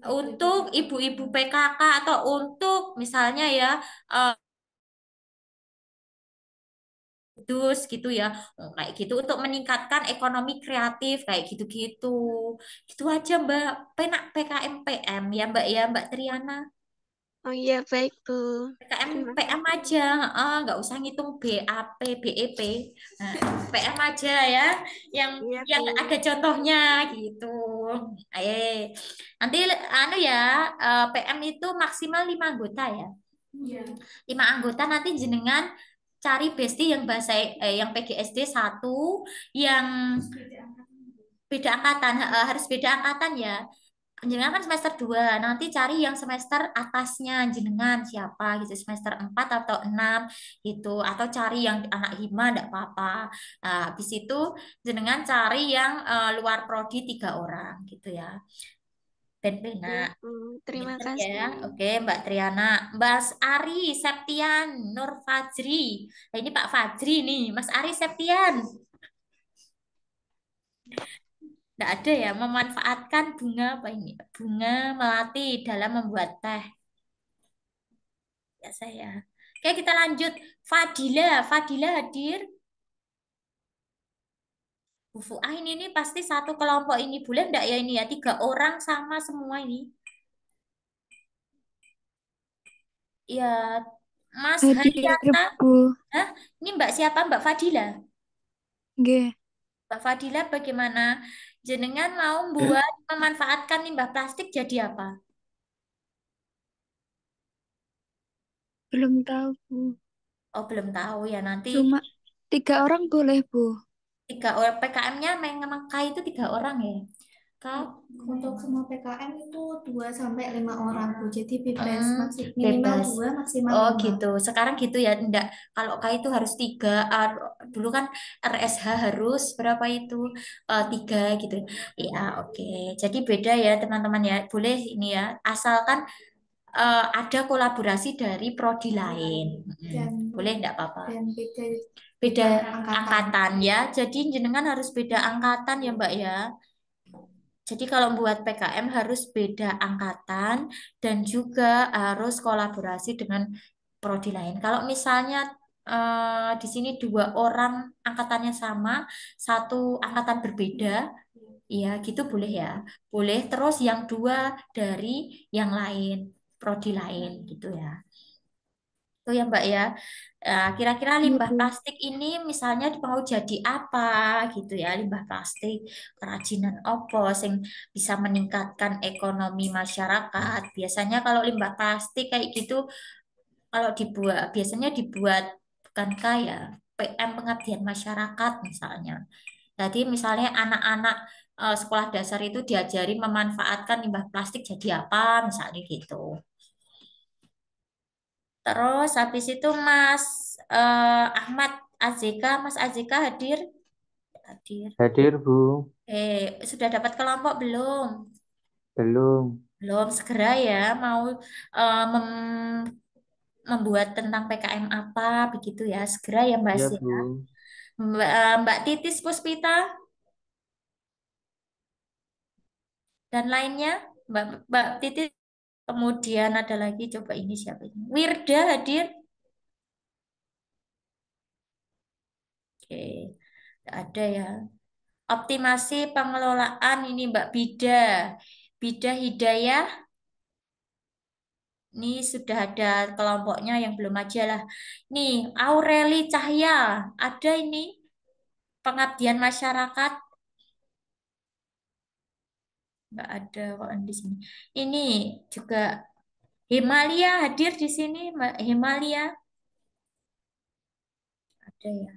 Untuk ibu-ibu PKK atau untuk misalnya ya dus gitu ya. Kayak gitu untuk meningkatkan ekonomi kreatif kayak gitu-gitu. Gitu aja Mbak. Penak PKM PM ya Mbak Triana. Oh iya, baik, Bu. PKM Terima PM kasih. aja, nggak usah ngitung BAP, BEP. Nah, PM aja ya, yang Iya, yang Bu. ada contohnya gitu. Nanti anu ya, PM itu maksimal 5 anggota ya. Iya. 5 anggota nanti jenengan cari bestie yang bahasa yang PGSD satu, yang beda angkatan, harus beda angkatan ya. Jenengan kan semester 2 nanti cari yang semester atasnya jenengan siapa gitu, semester 4 atau 6 gitu, atau cari yang anak hima enggak apa-apa. Nah, habis itu jenengan cari yang luar prodi 3 orang gitu ya. Ben Bena. Iya, Bu. Terima Pinter ya. kasih. Oke, Mbak Triana. Mas Ari Septian, Nur Fajri. Nah, ini Pak Fajri nih, Mas Ari Septian. Tidak ada ya, memanfaatkan bunga apa ini? Bunga melati dalam membuat teh. Ya saya. Oke, kita lanjut. Fadila, Fadila hadir. Bu Fuah ini pasti satu kelompok ini. Boleh enggak ya ini ya? 3 orang sama semua ini. Ya, Mas Hadir, Haryata. Bu. Hah? Ini Mbak siapa? Mbak Fadila. Nggih. Mbak Fadila bagaimana? Jenengan mau buat memanfaatkan limbah plastik jadi apa? Belum tahu, Bu. Oh, belum tahu ya nanti. Cuma 3 orang boleh, Bu. 3 orang PKM-nya memang K itu 3 orang ya. Kak, Untuk semua PKM itu 2 sampai 5 orang, Bu. Jadi bebas, minimal bebas. 2, maksimal Oh 5. gitu. Sekarang gitu ya. Enggak. Kalau K itu harus 3. Dulu kan RSH harus berapa itu? 3 gitu. Ya, oke. Jadi beda ya teman-teman ya. Boleh ini ya. Asalkan ada kolaborasi dari prodi lain. Dan Boleh enggak apa-apa. dan beda Beda angkatan. angkatan ya. Jadi jenengan harus beda angkatan ya Mbak ya. Jadi kalau buat PKM harus beda angkatan dan juga harus kolaborasi dengan prodi lain. Kalau misalnya di sini 2 orang angkatannya sama, satu angkatan berbeda, ya gitu boleh ya. Boleh terus yang 2 dari yang lain, prodi lain gitu ya. Itu ya Mbak ya. Kira-kira Iya, limbah Bu. plastik ini misalnya mau jadi apa gitu ya, limbah plastik, kerajinan opo yang bisa meningkatkan ekonomi masyarakat. Biasanya kalau limbah plastik kayak gitu, kalau dibuat, biasanya dibuat bukan kaya, PM pengabdian masyarakat misalnya. Jadi misalnya anak-anak sekolah dasar itu diajari memanfaatkan limbah plastik jadi apa, misalnya gitu. Terus habis itu Mas Ahmad Azeka, Mas Azeka hadir? Hadir. Hadir, Bu. Sudah dapat kelompok belum? Belum. Belum, segera ya mau membuat tentang PKM apa begitu ya, segera ya Mbak Ya, Sia. Bu. Mbak Titis Puspita dan lainnya, Mbak Titis. Kemudian ada lagi, coba ini siapa ini? Wirda hadir? Oke, nggak ada ya. Optimasi pengelolaan ini Mbak Bida. Bida Hidayah. Ini sudah ada kelompoknya yang belum aja lah. Nih, Aureli Cahya. Ada ini pengabdian masyarakat. Nggak ada kok di sini. Ini juga Himalia hadir di sini, Mbak Himalia. Ada ya.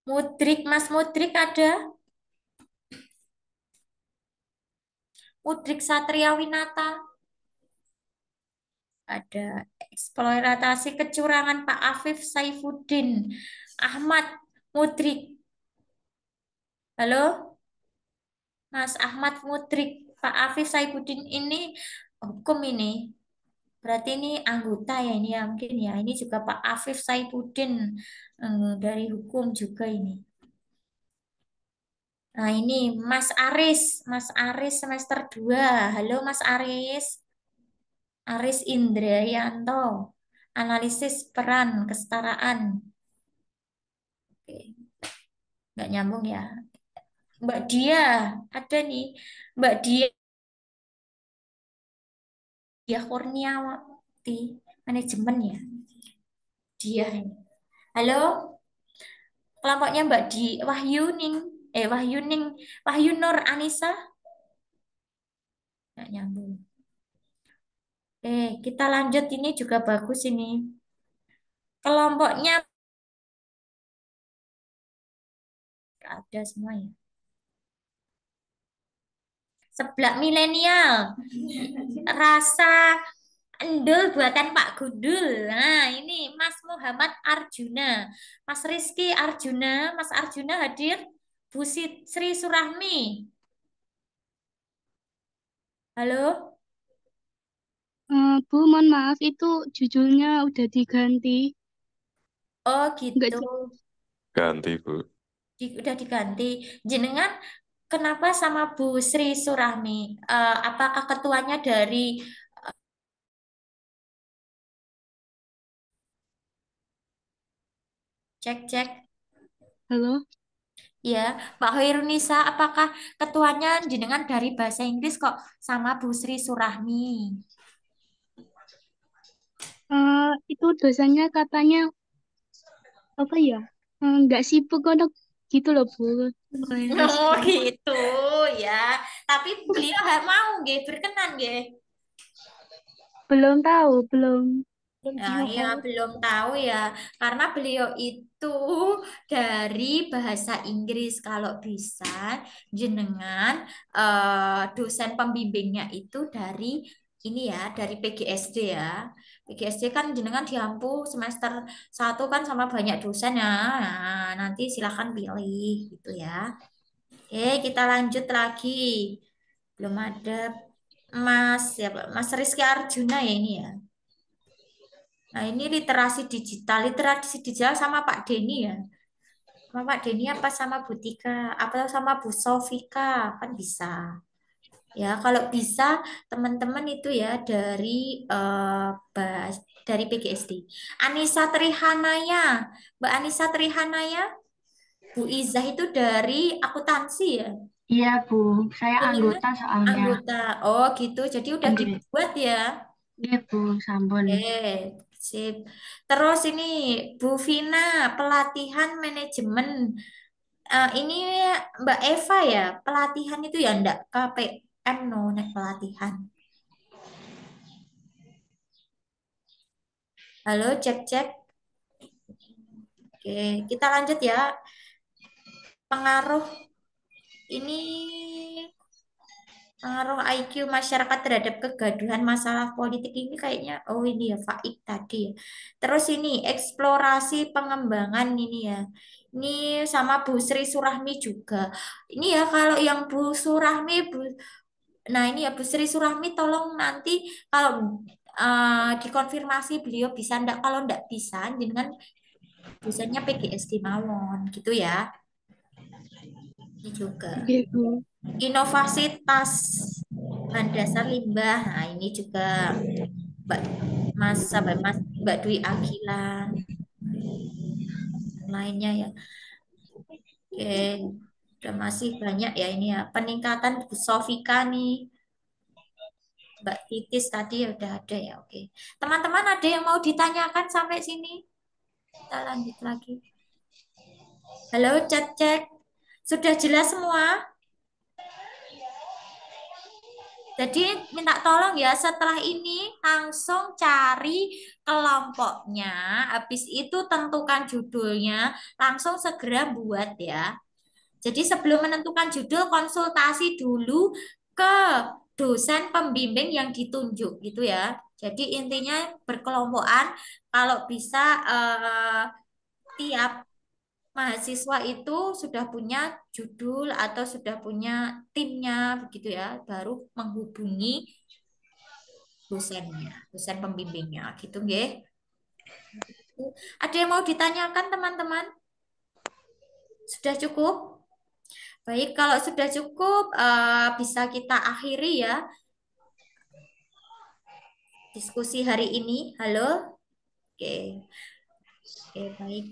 Mudrik, Mas Mudrik ada? Mudrik Satria Winata. Ada eksploitasi kecurangan Pak Afif Saifuddin. Ahmad Mudrik. Halo? Mas Ahmad Mudrik. Pak Afif Saifuddin ini hukum ini. Berarti ini anggota ya ini ya mungkin ya. Ini juga Pak Afif Saifuddin dari hukum juga ini. Nah ini Mas Aris. Mas Aris semester 2. Halo Mas Aris. Aris Indrayanto. Analisis peran kesetaraan. Oke. Nggak nyambung ya. Mbak Dia, ada nih. Mbak Dia Dia Kurniawati, manajemen ya. Dia ini. Halo, kelompoknya Mbak Di Wahyuning, Wahyuning, Wahyu Nur Anissa. Nggak nyambung. Kita lanjut, ini juga bagus ini. Kelompoknya ada semua ya. Seblak milenial. Rasa endul buatan Pak Gundul. Nah, ini Mas Muhammad Arjuna. Mas Rizky Arjuna, Mas Arjuna hadir. Bu Sri Surahmi. Halo? Bu, mohon maaf, itu judulnya udah diganti. Oh, Nggak gitu. jelas. Ganti, Bu. Udah diganti. Jenengan kenapa sama Bu Sri Surahmi? Apakah ketuanya dari cek? Halo? Ya, Mbak Hoirunisa, apakah ketuanya jenengan dari bahasa Inggris kok sama Bu Sri Surahmi? Itu dosennya katanya apa ya? Nggak sibuk kok gitu loh, Bu. Oleh Oh Rizky. gitu ya. Tapi beliau nggak mau nggih, berkenan nggih. Belum tahu, belum Nah, iya tahu. belum tahu ya, karena beliau itu dari bahasa Inggris. Kalau bisa, jenengan dosen pembimbingnya itu dari ini ya, dari PGSD ya. PGSD kan jenengan diampu semester 1 kan sama banyak dosen ya. Nah, nanti silakan pilih gitu ya. Kita lanjut lagi. Belum ada Mas Rizky Arjuna ya ini ya. Nah, ini literasi digital. Literasi digital sama Pak Denny ya. Sama Pak Denny apa sama Bu Tika? Apa sama Bu Sofika? Kan bisa. Ya, kalau bisa teman-teman itu ya dari dari PGSD. Anissa Trihanaya. Mbak Anissa Trihanaya, Bu Izah itu dari akuntansi ya. Iya, Bu. Saya Jenengan anggota soalnya. anggota. Oh, gitu. Jadi udah Nggih. dibuat ya. Iya, Bu. Sampun. Sip. Terus ini Bu Vina, pelatihan manajemen. Ini Mbak Eva ya, pelatihan itu ya ndak KPM no nek pelatihan. Halo, cek. Oke, kita lanjut ya. Pengaruh ini pengaruh IQ masyarakat terhadap kegaduhan masalah politik ini kayaknya oh ini ya Faik tadi ya. Terus ini eksplorasi pengembangan ini ya. Ini sama Bu Sri Surahmi juga. Ini ya kalau yang Bu Surahmi nah ini ya Bu Sri Surahmi tolong nanti kalau dikonfirmasi beliau bisa ndak, kalau ndak bisa dengan dosennya PGSD mawon gitu ya. Ini juga. Nggih, Bu. Inovasi tas bahan dasar limbah. Nah, ini juga Mbak Mbak Dwi Akila lainnya ya. Oke, udah masih banyak ya ini ya. Peningkatan Bu Sofika nih. Mbak Titis tadi ya udah ada ya. Oke. Teman-teman ada yang mau ditanyakan sampai sini? Kita lanjut lagi. Halo, cek. Sudah jelas semua? Jadi minta tolong ya setelah ini langsung cari kelompoknya, habis itu tentukan judulnya, langsung segera buat ya. Jadi sebelum menentukan judul konsultasi dulu ke dosen pembimbing yang ditunjuk gitu ya. Jadi intinya berkelompokan, kalau bisa tiap mahasiswa itu sudah punya judul atau sudah punya timnya begitu ya, baru menghubungi dosennya, dosen pembimbingnya gitu nggih. Ada yang mau ditanyakan teman-teman? Sudah cukup? Baik, kalau sudah cukup bisa kita akhiri ya diskusi hari ini. Halo? Oke. Oke, baik.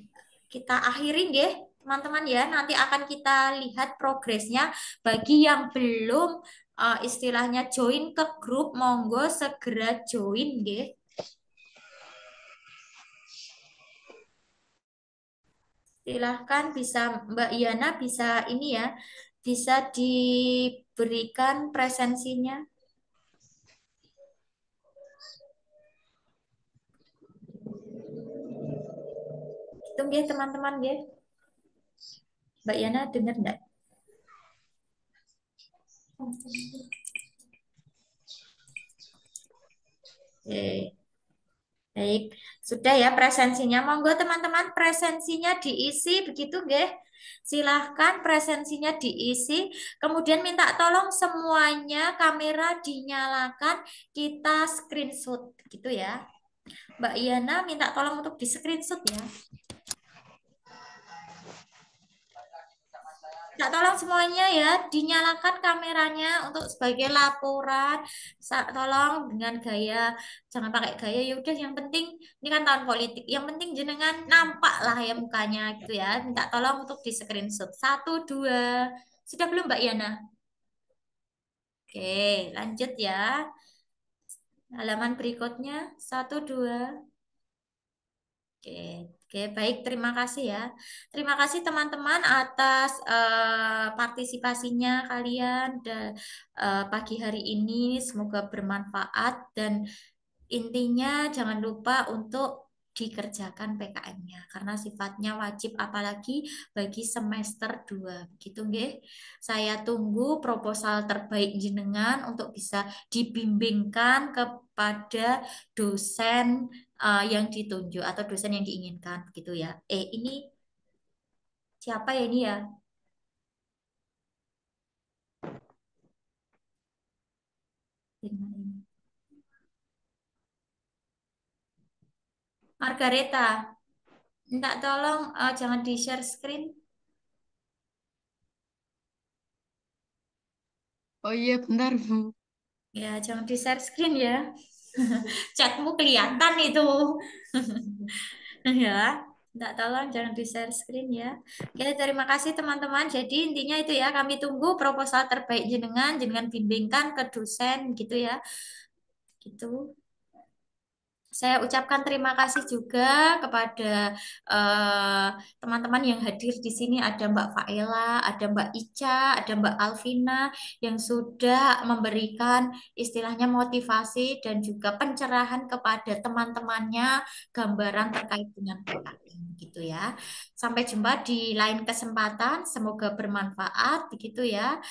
Kita akhiri nggih, teman-teman ya. Nanti akan kita lihat progresnya. Bagi yang belum istilahnya join ke grup, monggo segera join nggih. Silahkan bisa Mbak Yana bisa ini ya, bisa diberikan presensinya. Hitung ya teman-teman ya. Mbak Yana dengar enggak? Oke. Baik, sudah ya presensinya. Monggo teman-teman presensinya diisi begitu nggih. Silahkan presensinya diisi. Kemudian minta tolong semuanya kamera dinyalakan, kita screenshot gitu ya. Mbak Yana minta tolong untuk di screenshot ya. Minta tolong semuanya ya dinyalakan kameranya untuk sebagai laporan. Tolong dengan gaya, jangan pakai gaya ya udah yang penting ini kan tahun politik. Yang penting jenengan nampak lah ya mukanya gitu ya. Minta tolong untuk di screenshot. 1, 2. Sudah belum Mbak Yana? Oke, lanjut ya. Halaman berikutnya 1, 2. Oke, baik. Terima kasih ya. Terima kasih teman-teman atas partisipasinya kalian pagi hari ini. Semoga bermanfaat dan intinya jangan lupa untuk dikerjakan PKM-nya karena sifatnya wajib apalagi bagi semester 2 gitu nggih. Saya tunggu proposal terbaik jenengan untuk bisa dibimbingkan kepada dosen yang ditunjuk atau dosen yang diinginkan gitu ya. Ini siapa ya ini ya? Margareta, minta tolong jangan di share screen. Oh iya, bentar, Bu. Ya, jangan di share screen ya. Chatmu kelihatan itu. Ya, minta tolong jangan di share screen ya. Oke, terima kasih teman-teman. Jadi intinya itu ya, kami tunggu proposal terbaik jenengan bimbingkan ke dosen gitu ya. Gitu. Saya ucapkan terima kasih juga kepada teman-teman yang hadir di sini. Ada Mbak Faela, ada Mbak Ica, ada Mbak Alvina yang sudah memberikan istilahnya motivasi dan juga pencerahan kepada teman-temannya gambaran terkait dengan PKM gitu ya. Sampai jumpa di lain kesempatan. Semoga bermanfaat begitu ya.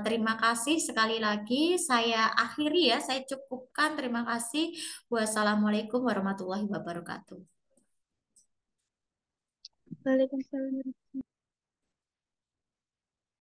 Terima kasih sekali lagi. Saya akhiri ya, saya cukupkan. Terima kasih. Wassalamualaikum warahmatullahi wabarakatuh. Waalaikumsalam.